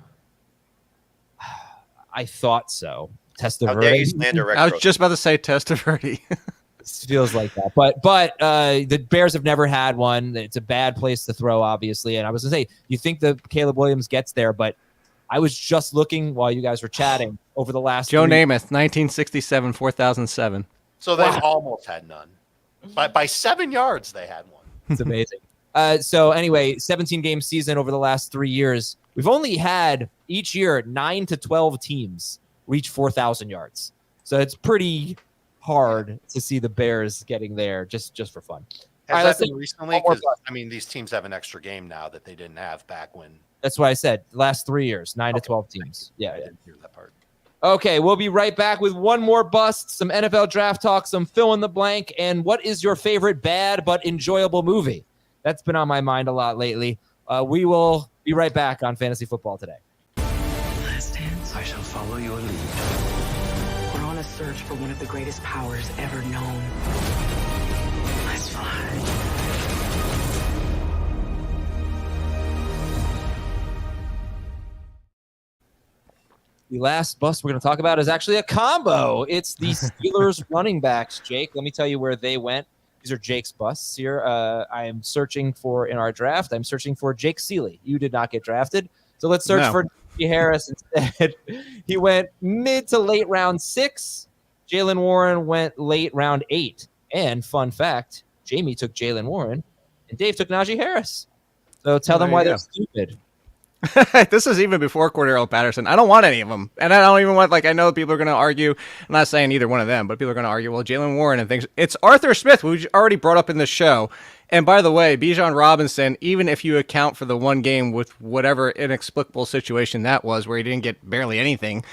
I thought so. How dare you Testaverde. slander Rex I was Grossman? just about to say Testaverde. Feels like that, but the Bears have never had one. It's a bad place to throw, obviously. And I was gonna say, you think the Caleb Williams gets there, but I was just looking while you guys were chatting over the last. Joe Namath, 1967, 4007. So they've almost had none. By 7 yards, they had one. It's amazing. So anyway, 17-game season over the last 3 years. We've only had each year 9 to 12 teams reach 4,000 yards. So it's pretty hard to see the Bears getting there just for fun. Has that been recently? Because I mean, these teams have an extra game now that they didn't have back when. That's what I said. Last 3 years, 9 to 12 teams. Yeah, I didn't hear that part. Okay, we'll be right back with one more bust, some NFL draft talk, some fill in the blank, and what is your favorite bad but enjoyable movie? That's been on my mind a lot lately. We will be right back on Fantasy Football Today. Last dance. I shall follow your lead. We're on a search for one of the greatest powers ever known. Let's fly. The last bust we're going to talk about is actually a combo. It's the Steelers running backs, Jake. Let me tell you where they went. These are Jake's busts here. I am searching for, in our draft, I'm searching for Jake Ciely. You did not get drafted. So let's search for Najee Harris instead. He went mid to late round 6. Jaylen Warren went late round 8. And fun fact, Jamie took Jaylen Warren and Dave took Najee Harris. So tell them why they're stupid. This is even before Cordero Patterson. I don't want any of them. And I don't even want, I know people are going to argue. I'm not saying either one of them, but people are going to argue, well, Jaylen Warren and things. It's Arthur Smith, who we already brought up in the show. And by the way, Bijan Robinson, even if you account for the one game with whatever inexplicable situation that was where he didn't get barely anything,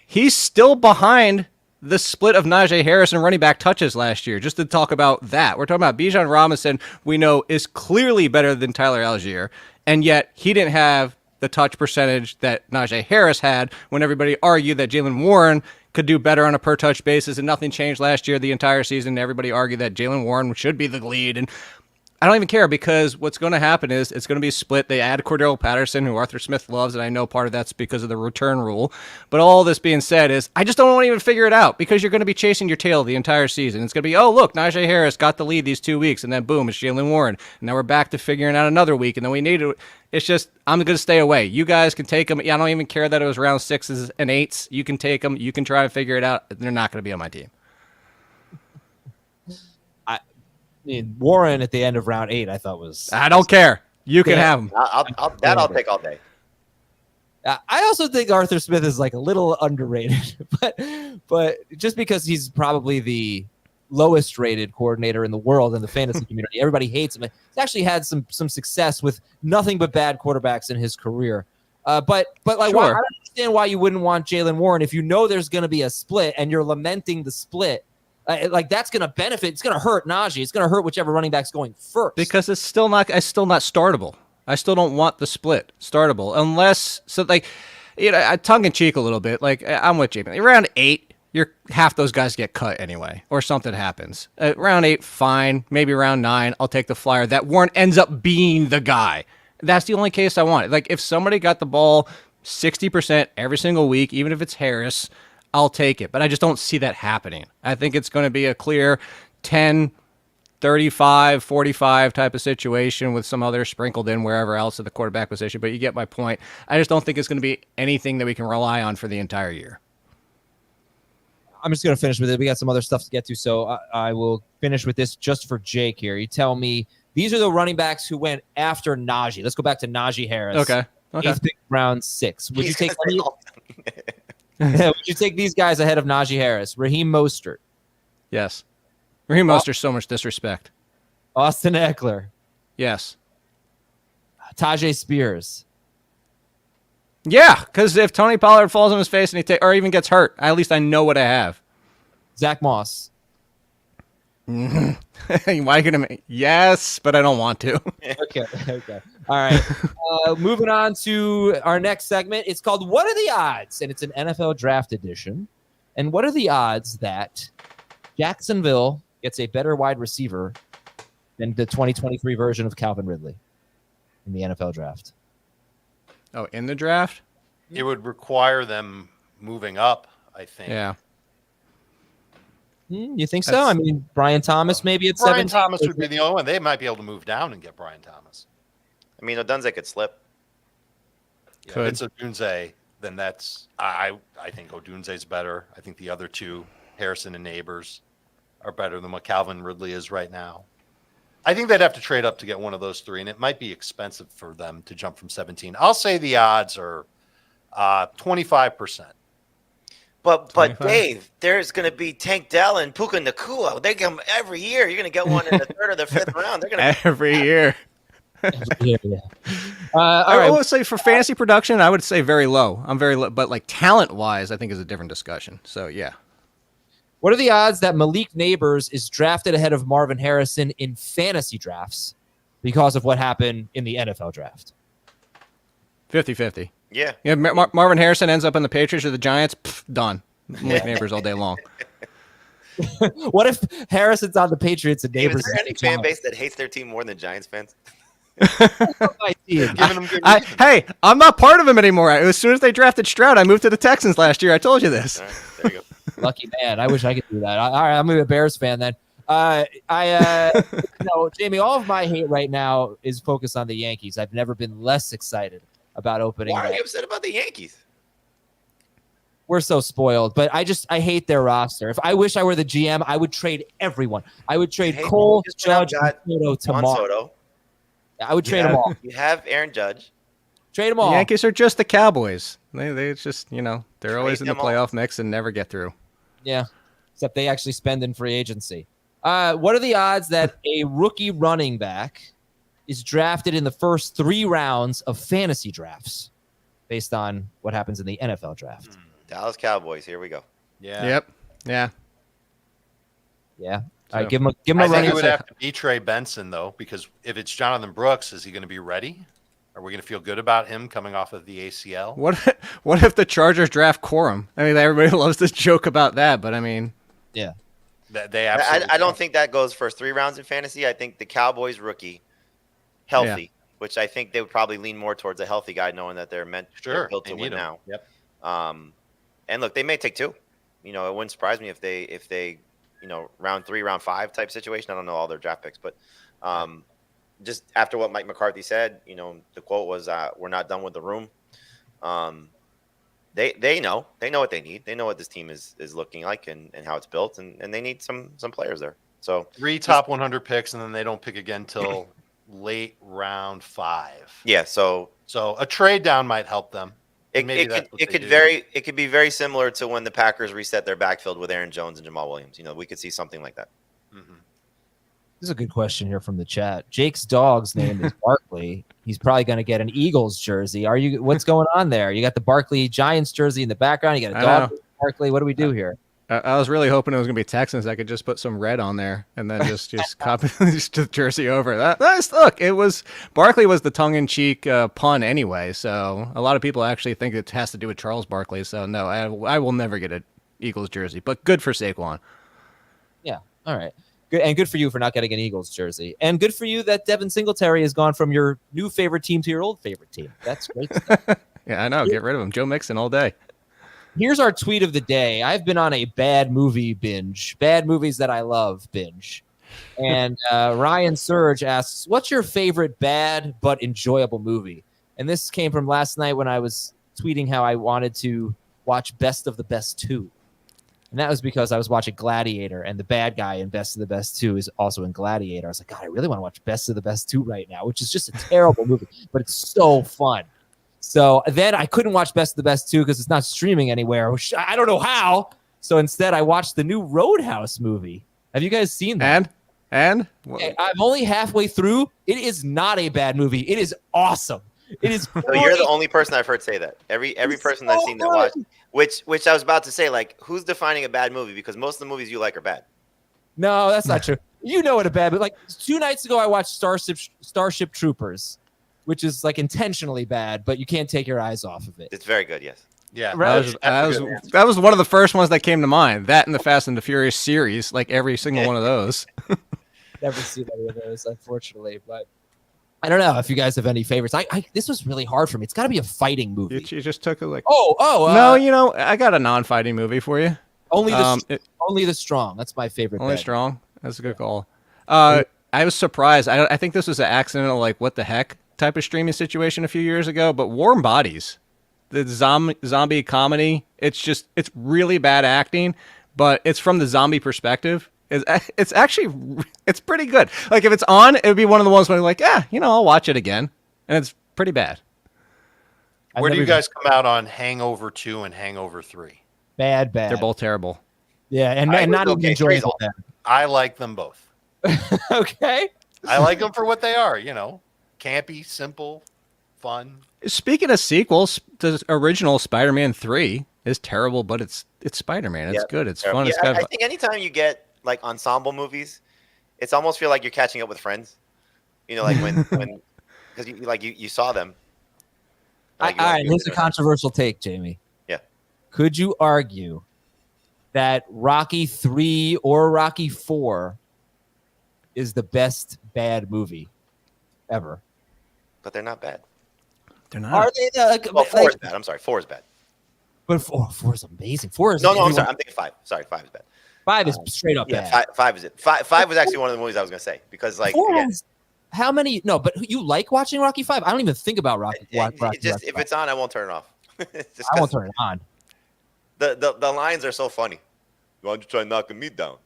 he's still behind the split of Najee Harris and running back touches last year, just to talk about that. We're talking about Bijan Robinson, we know is clearly better than Tyler Algier, and yet he didn't have the touch percentage that Najee Harris had when everybody argued that Jaylen Warren could do better on a per touch basis, and nothing changed last year, the entire season. Everybody argued that Jaylen Warren should be the lead, and I don't even care, because what's going to happen is it's going to be split. They add Cordero Patterson, who Arthur Smith loves, and I know part of that's because of the return rule. But all this being said is I just don't want to even figure it out, because you're going to be chasing your tail the entire season. It's going to be, oh, look, Najee Harris got the lead these 2 weeks, and then boom, it's Jaylen Warren. And now we're back to figuring out another week, and then we need to. It's just, I'm going to stay away. You guys can take them. I don't even care that it was round 6s and 8s. You can take them. You can try and figure it out. They're not going to be on my team. Warren at the end of round 8, I thought was. I don't care. You can have him. I'll take all day. I also think Arthur Smith is like a little underrated, but just because he's probably the lowest rated coordinator in the world in the fantasy community, everybody hates him. He's actually had some success with nothing but bad quarterbacks in his career. But like, Sure. I don't understand why you wouldn't want Jaylen Warren if you know there's going to be a split and you're lamenting the split. Like that's going to benefit. It's going to hurt Najee. It's going to hurt whichever running back's going first. Because it's still not startable. I still don't want the split startable unless I tongue in cheek a little bit. Like I'm with Jamie. Round 8, half those guys get cut anyway, or something happens. Round 8, fine. Maybe round 9, I'll take the flyer that Warren ends up being the guy. That's the only case I want. Like if somebody got the ball 60% every single week, even if it's Harris, I'll take it, but I just don't see that happening. I think it's going to be a clear 10, 35, 45 type of situation with some other sprinkled in wherever else at the quarterback position, but you get my point. I just don't think it's going to be anything that we can rely on for the entire year. I'm just going to finish with it. We got some other stuff to get to, so I will finish with this just for Jake here. You tell me, these are the running backs who went after Najee. Let's go back to Najee Harris. Okay. 8th pick, round 6. Would you take would you take these guys ahead of Najee Harris? Raheem Mostert. Yes. Raheem Mostert's so much disrespect. Austin Eckler. Yes. Tajay Spears. Yeah, because if Tony Pollard falls on his face and or even gets hurt, at least I know what I have. Zack Moss. Why gonna? Yes, but I don't want to. Okay. All right. Moving on to our next segment. It's called What Are the Odds? And it's an NFL Draft Edition. And what are the odds that Jacksonville gets a better wide receiver than the 2023 version of Calvin Ridley in the NFL Draft? Oh, in the draft? It would require them moving up I think. Yeah. You think so? I mean, Brian Thomas maybe at Brian 17. Thomas would be the only one. They might be able to move down and get Brian Thomas. I mean, Odunze could slip. Yeah, Could. if it's Odunze, then that's I think Odunze's better. I think the other two, Harrison and Nabers, are better than what Calvin Ridley is right now. I think they'd have to trade up to get one of those three, and it might be expensive for them to jump from 17. I'll say the odds are 25%. But 25? Dave, there's going to be Tank Dell and Puka Nakua. They come every year. You're going to get one in the third or the fifth round. They're going to Every year. Yeah. All I right. would say for fantasy production, I would say very low. I'm very low, but like talent-wise, I think is a different discussion. So yeah. What are the odds that Malik Nabers is drafted ahead of Marvin Harrison in fantasy drafts because of what happened in the NFL draft? 50-50. Yeah. Yeah, Marvin Harrison ends up in the Patriots or the Giants. Done. Malik Nabers all day long. What if Harrison's on the Patriots and Dave, Nabers? is there any fan base that hates their team more than Giants fans? Giving them good reason. Hey, I'm not part of them anymore. As soon as they drafted Stroud, I moved to the Texans last year. I told you this. All right, there you go. Lucky man. I wish I could do that. All right, I'm a Bears fan then. Jamie, all of my hate right now is focused on the Yankees. I've never been less excited about opening. Why are night. you upset about the Yankees? We're so spoiled, but I hate their roster. If I wish I were the GM, I would trade everyone. I would trade Hey, Cole, you just went out Judge, and and Soto Juan tomorrow. Soto. I would trade them all. You have Aaron Judge. Trade them The all. Yankees are just the Cowboys. They just, they're always in the them all. playoff mix and never get through. Yeah, except they actually spend in free agency. What are the odds that a rookie running back is drafted in the first 3 rounds of fantasy drafts based on what happens in the NFL draft? Dallas Cowboys. Here we go. Yeah. Yep. Yeah. Yeah. So- All right, give him a I think running it would back. have to be Trey Benson, though, because if it's Jonathan Brooks, is he going to be ready? Are we going to feel good about him coming off of the ACL? What if the Chargers draft Corum? I mean, everybody loves to joke about that, but I mean, Yeah. They absolutely I don't think that goes first 3 rounds in fantasy. I think the Cowboys rookie, healthy, which I think they would probably lean more towards a healthy guy, knowing that they're Sure, built they to need win him. now. Yep. And look, they may take 2. It wouldn't surprise me if they round 3, round 5 type situation. I don't know all their draft picks, but just after what Mike McCarthy said, the quote was, "We're not done with the room." They know what they need. They know what this team is looking like and how it's built, and they need some players there. So 3 top 100 picks, and then they don't pick again till late round 5. yeah, so So a trade down might help them. it Maybe that's what they do. it could be very similar to when the Packers reset their backfield with Aaron Jones and Jamal Williams. We could see something like that. Mhm. This is a good question here from the chat. Jake's dog's name is Barkley. He's probably going to get an Eagles jersey. What's going on there? You got the Barkley Giants jersey in the background. You got a I dog with Barkley. What do we do here? I was really hoping it was going to be Texans. I could just put some red on there and then just copy the jersey over. Look, it was Barkley was the tongue-in-cheek pun anyway. So a lot of people actually think it has to do with Charles Barkley. So no, I will never get an Eagles jersey. But good for Saquon. Yeah. All right. Good, and good for you for not getting an Eagles jersey. And good for you that Devin Singletary has gone from your new favorite team to your old favorite team. That's great stuff. Yeah, I know. Get rid of him. Joe Mixon all day. Here's our tweet of the day. I've been on a bad movie binge, bad movies that I love binge. And Ryan Surge asks, what's your favorite bad but enjoyable movie? And this came from last night when I was tweeting how I wanted to watch Best of the Best 2. And that was because I was watching Gladiator, and the bad guy in Best of the Best 2 is also in Gladiator. I was like, God, I really want to watch Best of the Best 2 right now, which is just a terrible movie, but it's so fun. So then I couldn't watch Best of the Best 2 because it's not streaming anywhere, which I don't know how. So instead, I watched the new Roadhouse movie. Have you guys seen that? And Okay, I'm only halfway through. It is not a bad movie. It is awesome. It is. So you're the only person I've heard say that. Every person I've seen that watched, which I was about to say, like, who's defining a bad movie? Because most of the movies you like are bad. No, that's not true. You know what a bad, but like 2 nights ago, I watched Starship Troopers, which is like intentionally bad, but you can't take your eyes off of it. It's very good. Yes. Yeah, that was one of the first ones that came to mind. That and the Fast and the Furious series, like every single one of those. Never seen any of those, unfortunately. But I don't know if you guys have any favorites. This was really hard for me. It's got to be a fighting movie. You just took a like. No, I got a non-fighting movie for you. only the strong. That's my favorite. Only strong. That's a good call. I was surprised. I think this was an accidental, like, what the heck type of streaming situation a few years ago. But Warm Bodies, the zombie comedy, it's really bad acting, but it's from the zombie perspective. It's pretty good. Like, if it's on, it would be one of the ones where you're like, I'll watch it again. And it's pretty bad. Where do you guys come out on Hangover 2 and Hangover 3? Bad. They're both terrible. Yeah, and not even enjoyable. I like them both. Okay. I like them for what they are, campy, simple, fun. Speaking of sequels, the original Spider-Man 3 is terrible, but it's Spider-Man. It's good. It's fun. Yeah, I think anytime you get like ensemble movies, it's almost feel like you're catching up with friends. Like when because you saw them. All right, here's a controversial take, Jamie. Yeah. Could you argue that Rocky 3 or Rocky 4 is the best bad movie ever? But they're not bad. They're not. Are they? 4 is bad. I'm sorry, 4 is bad. But 4 is amazing. 4 is no. I'm sorry. I'm thinking 5. Sorry, 5 is bad. 5 is straight up bad. 5 is it. 5 was actually one of the movies I was going to say because 4 has how many? No, but you like watching Rocky 5? I don't even think about Rocky. If it's on, I won't turn it off. I won't turn it on. The lines are so funny. Why don't you try knocking me down?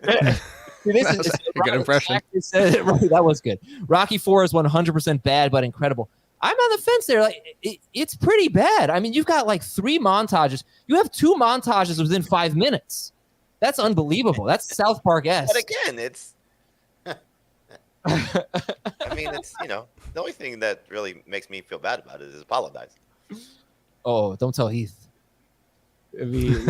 That's a good impression. That was good. Rocky 4 is 100% bad, but incredible. I'm on the fence there. Like it's pretty bad. I mean, you've got like 3 montages. You have 2 montages within 5 minutes. That's unbelievable. That's South Park-esque. But again, it's. I mean, it's the only thing that really makes me feel bad about it is Apollo dies. Oh, don't tell Heath. I mean,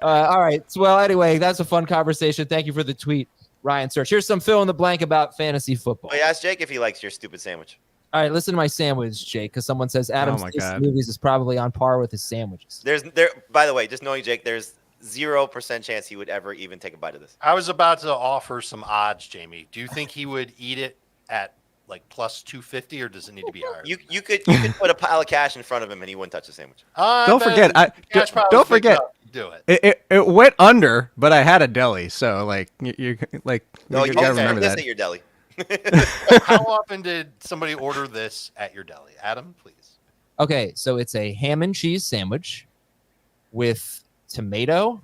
all right. So, well, anyway, that's a fun conversation. Thank you for the tweet, Ryan Search. Here's some fill in the blank about fantasy football. Oh, yeah, ask Jake if he likes your stupid sandwich. All right, listen to my sandwich, Jake, because someone says Adam's movies is probably on par with his sandwiches. By the way, just knowing Jake, there's 0% chance he would ever even take a bite of this. I was about to offer some odds, Jamie. Do you think he would eat it at like plus 250, or does it need to be higher? You could put a pile of cash in front of him and he wouldn't touch the sandwich. Don't forget. Don't forget. Do it. It went under, but I had a deli, so like you gotta remember that. This at your deli. How often did somebody order this at your deli? Adam, please. Okay, so it's a ham and cheese sandwich with tomato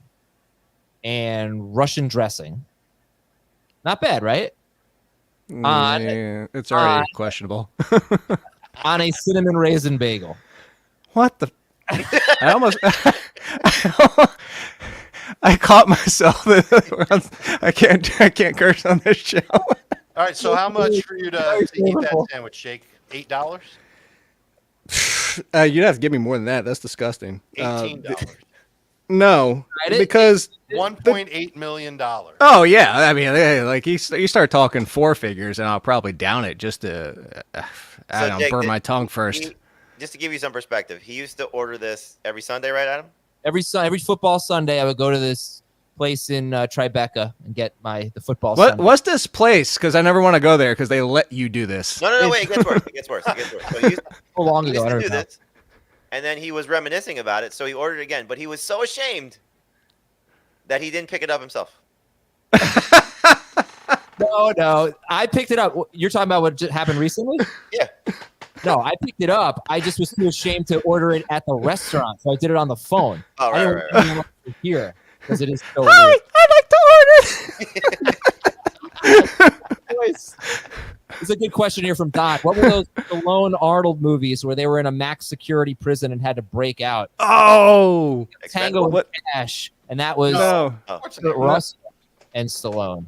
and Russian dressing. Not bad, right? It's already questionable. On a cinnamon raisin bagel. What the? I almost. I caught myself. I can't curse on this show. All right, so how much for you to eat that sandwich, Jake? $8? You'd have to give me more than that. That's disgusting. $18. No, because $1.8 million. Oh yeah, I mean, like you start talking 4 figures, and I'll probably down it just to Jake, burn my tongue first. Just to give you some perspective, he used to order this every Sunday, right, Adam? Every football Sunday, I would go to this place in Tribeca and get the football. What's this place? Because I never want to go there because they let you do this. No, wait, it gets worse. It gets worse. So he used to do this, and then he was reminiscing about it, so he ordered it again. But he was so ashamed that he didn't pick it up himself. No, I picked it up. You're talking about what just happened recently? Yeah. No, I picked it up. I just was too ashamed to order it at the restaurant, so I did it on the phone. Oh, right. I didn't want to hear because it is so Hi, weird. I'd like to order. It's a good question here from Don. What were those Stallone Arnold movies where they were in a max security prison and had to break out? Oh, Tango and Cash, and that was Russell and Stallone.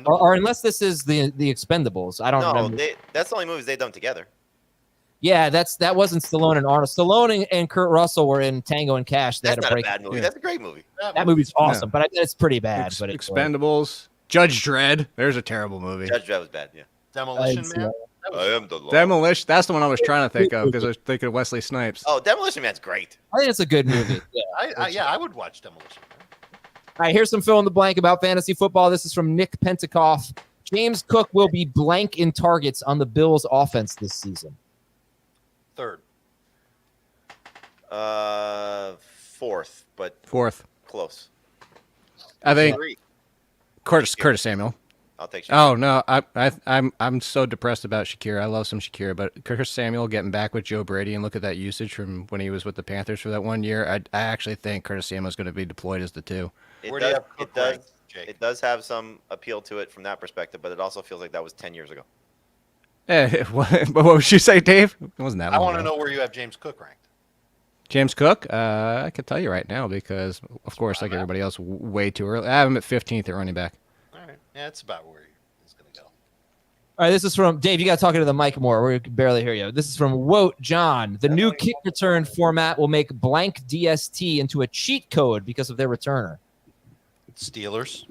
Or unless this is the Expendables, I don't remember. That's the only movies they've done together. Yeah, that wasn't Stallone and Arnold. Stallone and Kurt Russell were in Tango and Cash. That's not a bad movie. Yeah. That's a great movie. That movie's awesome, but I bet it's pretty bad. But Expendables, Judge Dredd. There's a terrible movie. Judge Dredd was bad. Yeah. Demolition Man. I am the law. Demolition. That's the one I was trying to think of because I was thinking of Wesley Snipes. Oh, Demolition Man's great. I think it's a good movie. Yeah, I would watch Demolition Man. All right, here's some fill in the blank about fantasy football. This is from Nick Pentakoff. James Cook will be blank in targets on the Bills offense this season. Third. Fourth, but Fourth. close. I think Three. Curtis Samuel. I'll take. Oh no, I'm so depressed about Shakira. I love some Shakira, but Curtis Samuel getting back with Joe Brady and look at that usage from when he was with the Panthers for that 1 year. I actually think Curtis Samuel is going to be deployed as the 2. It does have some appeal to it from that perspective, but it also feels like that was 10 years ago. What would you say, Dave? It wasn't that long I want to ago. know where you have James Cook ranked. James Cook, I can tell you right now because, of course, like everybody else, way too early. I have him at 15th at running back. All right. Yeah, that's about where he's going to go. All right, this is from Dave. You got to talk into the mic more. We can barely hear you. This is from Woat John. The new kick return format will make blank DST into a cheat code because of their returner. Steelers.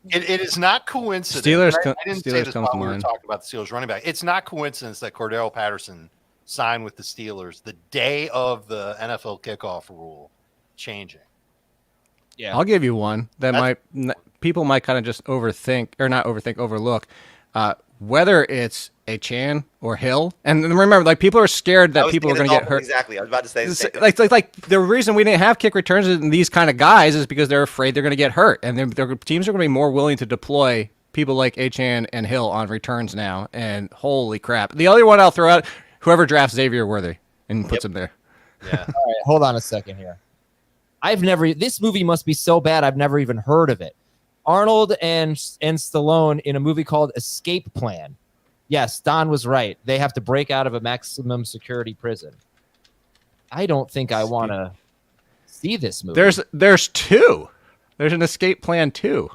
It is not coincidence. I didn't say this while we were talking about the Steelers running back. It's not coincidence that Cordell Patterson signed with the Steelers the day of the NFL kickoff rule changing. Yeah, I'll give you one that people might kind of just overlook. Whether it's Achan or Hill, and remember, like people are scared that people are going to get hurt. Exactly, I was about to say the same thing. Like the reason we didn't have kick returns in these kind of guys is because they're afraid they're going to get hurt, and their teams are going to be more willing to deploy people like Achan and Hill on returns now. And holy crap, the other one I'll throw out: whoever drafts Xavier Worthy and puts him there. Yeah. All right, hold on a second here. This movie must be so bad I've never even heard of it. Arnold and Stallone in a movie called Escape Plan. Yes, Don was right. They have to break out of a maximum security prison. I don't think I want to see this movie. There's two. There's an Escape Plan 2.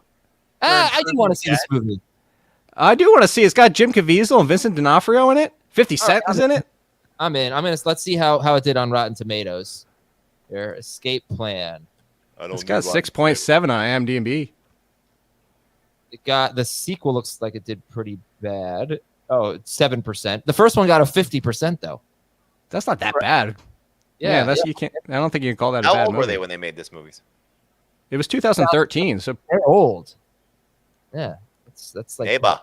I do want to see this movie. I do want to see. It's got Jim Caviezel and Vincent D'Onofrio in it. 50 Cent is in it. I'm in. Let's see how it did on Rotten Tomatoes. Their Escape Plan. It's got 6.7 on IMDb. It got the sequel looks like it did pretty bad. Oh, 7%. The first one got a 50% though. That's not that bad. Yeah, You can't. I don't think you can call that a How bad old were movie. they when they made this movies? It was 2013. So they're old. Yeah, that's like. Aba.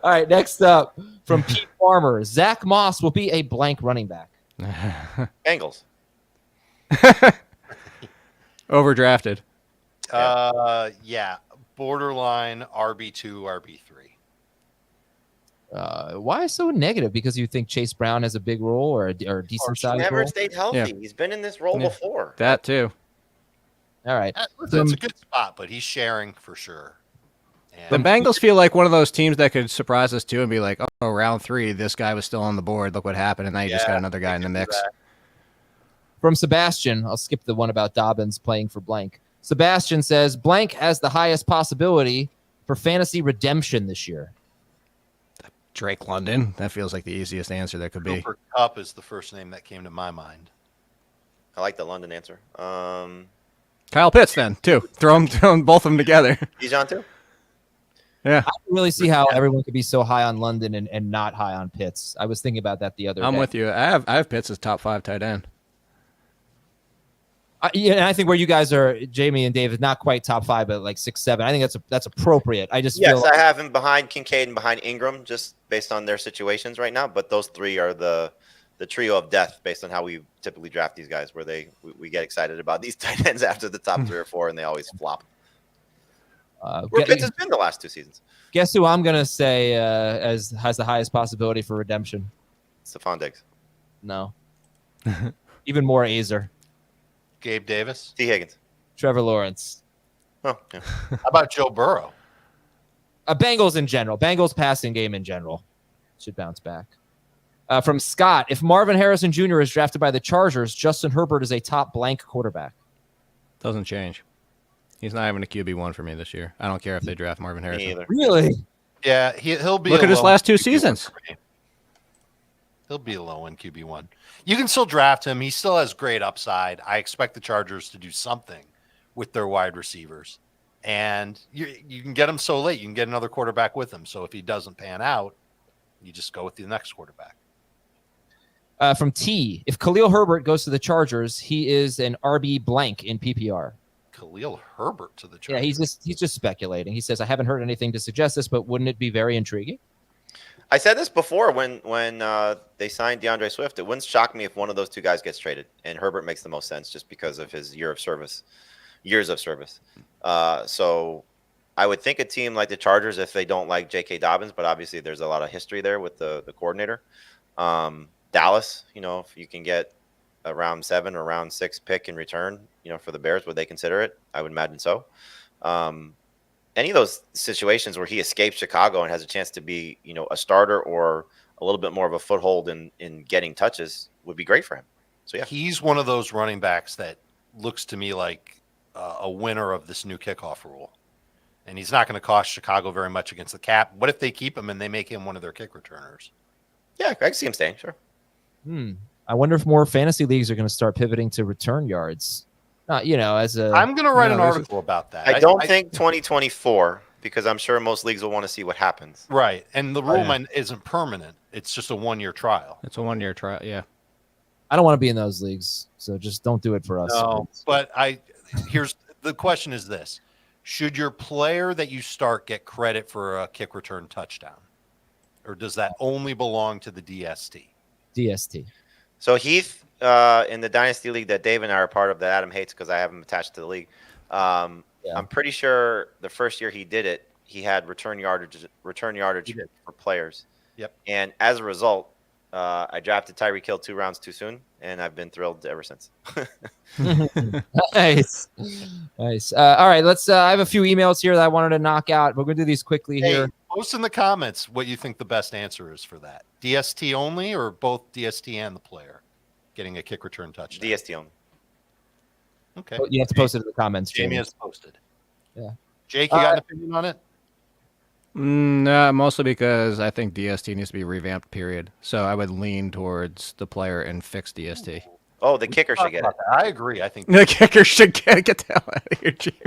All right, next up from Pete Farmer, Zack Moss will be a blank running back. Bengals. overdrafted. Yeah, borderline RB2, RB3. Why so negative? Because you think Chase Brown has a big role or a decent size Never role? stayed healthy. Yeah. He's been in this role before. That too. All right. It's a good spot, but he's sharing for sure. The And Bengals feel like one of those teams that could surprise us too and be like, oh, round 3, this guy was still on the board. Look what happened. And now you just got another guy in the mix. From Sebastian, I'll skip the one about Dobbins playing for blank. Sebastian says blank has the highest possibility for fantasy redemption this year. Drake London. That feels like the easiest answer there could be. Cooper Kupp is the first name that came to my mind. I like the London answer. Kyle Pitts then, too. Throw them both of them together. Dijon too. Yeah. I don't really see how everyone could be so high on London and not high on Pitts. I was thinking about that the other day. I'm with you. I have Pitts as top 5 tight end. And I think where you guys are, Jamie and David, not quite top 5, but like 6, 7. I think that's appropriate. I just feel I have him behind Kincaid and behind Ingram, just based on their situations right now. But those 3 are the trio of death, based on how we typically draft these guys, where we get excited about these tight ends after the top 3 or 4, and they always flop. Where Pitts has been the last 2 seasons. Guess who I'm gonna say has the highest possibility for redemption? Stephon Diggs. No, even more Azer. Gabe Davis. T. Higgins. Trevor Lawrence. Oh, yeah. How about Joe Burrow? Bengals in general. Bengals passing game in general should bounce back. From Scott, if Marvin Harrison Jr. is drafted by the Chargers, Justin Herbert is a top blank quarterback. Doesn't change. He's not even a QB1 for me this year. I don't care if they draft Marvin Me Harrison. either. Really? Yeah, he'll be. Look at his last 2 QB1 seasons. for me. He'll be a low-end QB1. You can still draft him. He still has great upside. I expect the Chargers to do something with their wide receivers. And you can get him so late. You can get another quarterback with him. So if he doesn't pan out, you just go with the next quarterback. From T, if Khalil Herbert goes to the Chargers, he is an RB blank in PPR. Khalil Herbert to the Chargers. Yeah, he's just speculating. He says, I haven't heard anything to suggest this, but wouldn't it be very intriguing? I said this before when they signed DeAndre Swift. It wouldn't shock me if one of those two guys gets traded, and Herbert makes the most sense just because of his years of service. So I would think a team like the Chargers, if they don't like J.K. Dobbins, but obviously there's a lot of history there with the coordinator. Dallas, if you can get a round 7 or round 6 pick in return, for the Bears, would they consider it? I would imagine so. Any of those situations where he escapes Chicago and has a chance to be, a starter or a little bit more of a foothold in getting touches would be great for him. So, yeah. He's one of those running backs that looks to me like a winner of this new kickoff rule. And he's not going to cost Chicago very much against the cap. What if they keep him and they make him one of their kick returners? Yeah, I can see him staying, sure. I wonder if more fantasy leagues are going to start pivoting to return yards. I'm going to write an article about that. I don't think 2024, because I'm sure most leagues will want to see what happens. Right. And the rule isn't permanent. It's just a 1-year trial. It's a 1-year trial, yeah. I don't want to be in those leagues, so just don't do it for us. No, but here's the question is this. Should your player that you start get credit for a kick return touchdown? Or does that only belong to the DST? DST. So Heath, in the Dynasty League that Dave and I are part of that Adam hates because I have him attached to the league, I'm pretty sure the first year he did it, he had return yardage for players. Yep. And as a result, I drafted Tyreek Hill 2 rounds too soon, and I've been thrilled ever since. Nice. All right, let's. I have a few emails here that I wanted to knock out. We're going to do these quickly here. Post in the comments what you think the best answer is for that. DST only or both DST and the player getting a kick return touchdown? DST only. Okay. You have to post it in the comments, Jamie has posted. Yeah. Jake, you got an opinion on it? No, mostly because I think DST needs to be revamped, period. So I would lean towards the player and fix DST. Oh, the kicker should get it. I agree. I think The kicker should get the hell out of here, Jamie.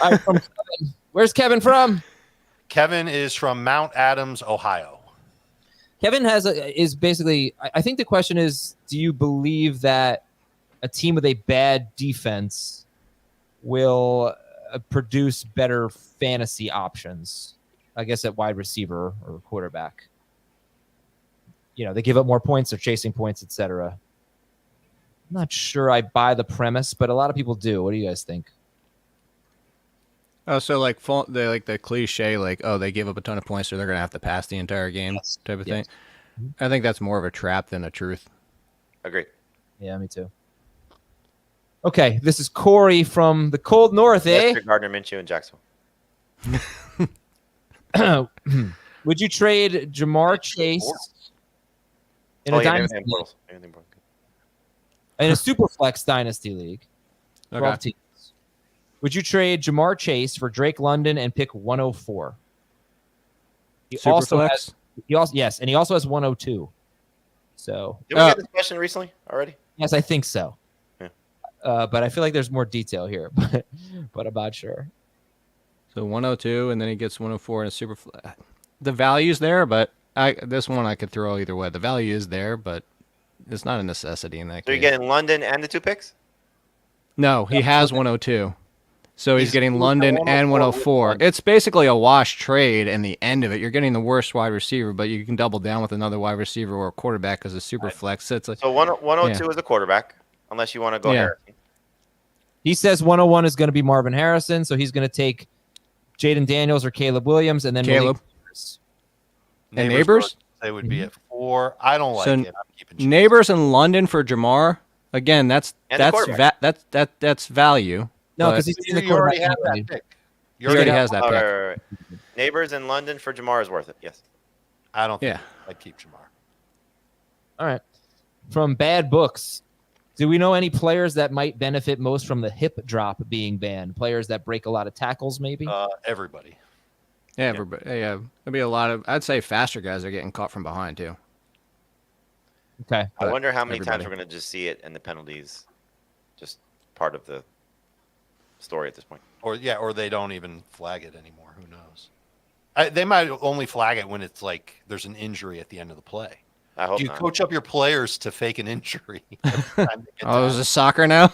All right, from Kevin. Where's Kevin from? Kevin is from Mount Adams, Ohio. Kevin is basically. I think the question is: do you believe that a team with a bad defense will produce better fantasy options? I guess at wide receiver or quarterback. They give up more points, they're chasing points, etc. I'm not sure I buy the premise, but a lot of people do. What do you guys think? Oh, so the cliche, they give up a ton of points, so they're going to have to pass the entire game type of thing. I think that's more of a trap than a truth. Agreed. Yeah, me too. Okay, this is Corey from the cold north, Gardner Minshew in Jacksonville. Would you trade Jamar Chase in a dynasty in a Superflex dynasty league? 12 teams. Would you trade Jamar Chase for Drake London and pick 104? He also has and he also has 102. So did we get this question recently already? Yes, I think so. Yeah. But I feel like there's more detail here, but I'm not sure. So 102, and then he gets 104 in a super. The value's there, but this one I could throw either way. The value is there, but it's not a necessity in that case. So you're getting London and the 2 picks? No, he has 102. So he's getting London and 104. It's basically a wash trade in the end of it. You're getting the worst wide receiver, but you can double down with another wide receiver or a quarterback as a super flex. So 102 is a quarterback, unless you want to go Harrison. He says 101 is going to be Marvin Harrison, so he's going to take Jaden Daniels or Caleb Williams, and then Caleb. Malik And Nabers? They would be at 4. I don't like it. I'm keeping Chase. Nabers and London for Jamar. Again, that's value. No, because he's in the You already have quarterback. that pick. He already has that pick. Right. Neighbors in London for Jamar is worth it. Yes. I don't think I'd keep Jamar. All right. From Bad Books, do we know any players that might benefit most from the hip drop being banned? Players that break a lot of tackles, maybe? Everybody. Yeah, everybody. Yeah, there'll be a lot of. I'd say faster guys are getting caught from behind too. Okay. I wonder how many times we're going to just see it and the penalties just part of the story at this point. Or they don't even flag it anymore. Who knows? They might only flag it when it's like there's an injury at the end of the play. I hope Do you not. coach up your players to fake an injury? Oh, is this soccer now?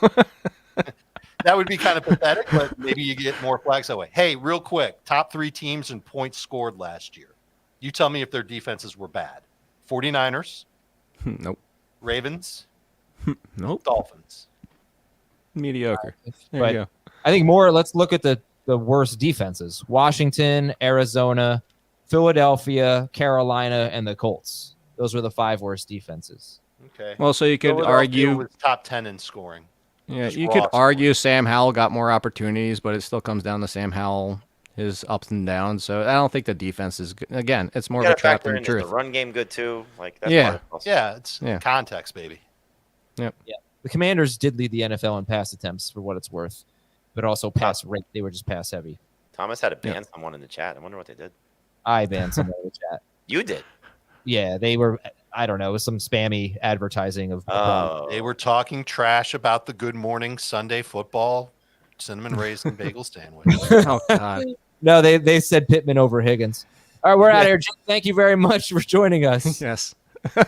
That would be kind of pathetic, but maybe you get more flags that way. Hey, real quick, top 3 teams in points scored last year. You tell me if their defenses were bad. 49ers, Nope. Ravens, Nope. Dolphins. Mediocre. There But you go. I think let's look at the worst defenses. Washington, Arizona, Philadelphia, Carolina, and the Colts. Those were the 5 worst defenses. Okay. Well, so you could Philadelphia argue. was top 10 in scoring. Yeah, Just you raw could scoring. argue Sam Howell got more opportunities, but it still comes down to Sam Howell, his ups and downs. So I don't think the defense is good. Again, it's more You of a got to trap factor than in the is the truth. run game good too. Like that's Yeah. part of it also. Yeah, it's Yeah. context, baby. The Commanders did lead the NFL in pass attempts for what it's worth, but also pass rate. They were just pass heavy. Thomas had to ban someone in the chat. I wonder what they did. I banned someone in the chat. You did. Yeah, they were. I don't know. It was some spammy advertising of. Oh, They were talking trash about the Good Morning Sunday Football cinnamon raisin bagel sandwich. Oh God. No, they said Pittman over Higgins. All right, we're out of here. Jake, thank you very much for joining us. Yes.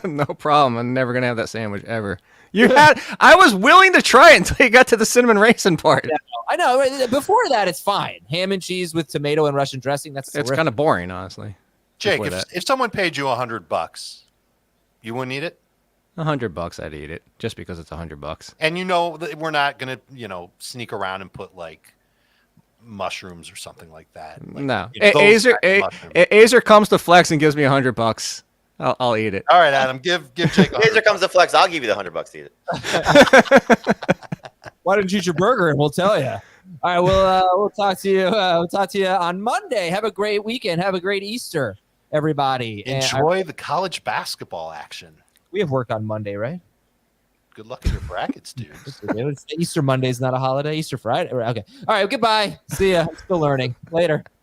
No problem. I'm never gonna have that sandwich ever. I was willing to try it until you got to the cinnamon raisin part. Yeah, I know. Before that, it's fine. Ham and cheese with tomato and Russian dressing. That's It's terrific. kind of boring, honestly. Jake, Before that. if someone paid you $100, you wouldn't eat it? $100, I'd eat it just because it's $100. And you know that we're not gonna, sneak around and put like mushrooms or something like that. Like, No, those kinds of mushrooms. Azer comes to flex and gives me $100. I'll eat it. All right, Adam, give Jake. Here comes the flex. I'll give you the $100 to eat it. Why don't you eat your burger and we'll tell you. All right, we'll talk to you. We'll talk to you on Monday. Have a great weekend. Have a great Easter, everybody. And Enjoy the college basketball action. we have work on Monday, right? Good luck in your brackets, dudes. Easter Monday is not a holiday. Easter Friday. Okay. All right. Goodbye. See ya. I'm still learning. Later.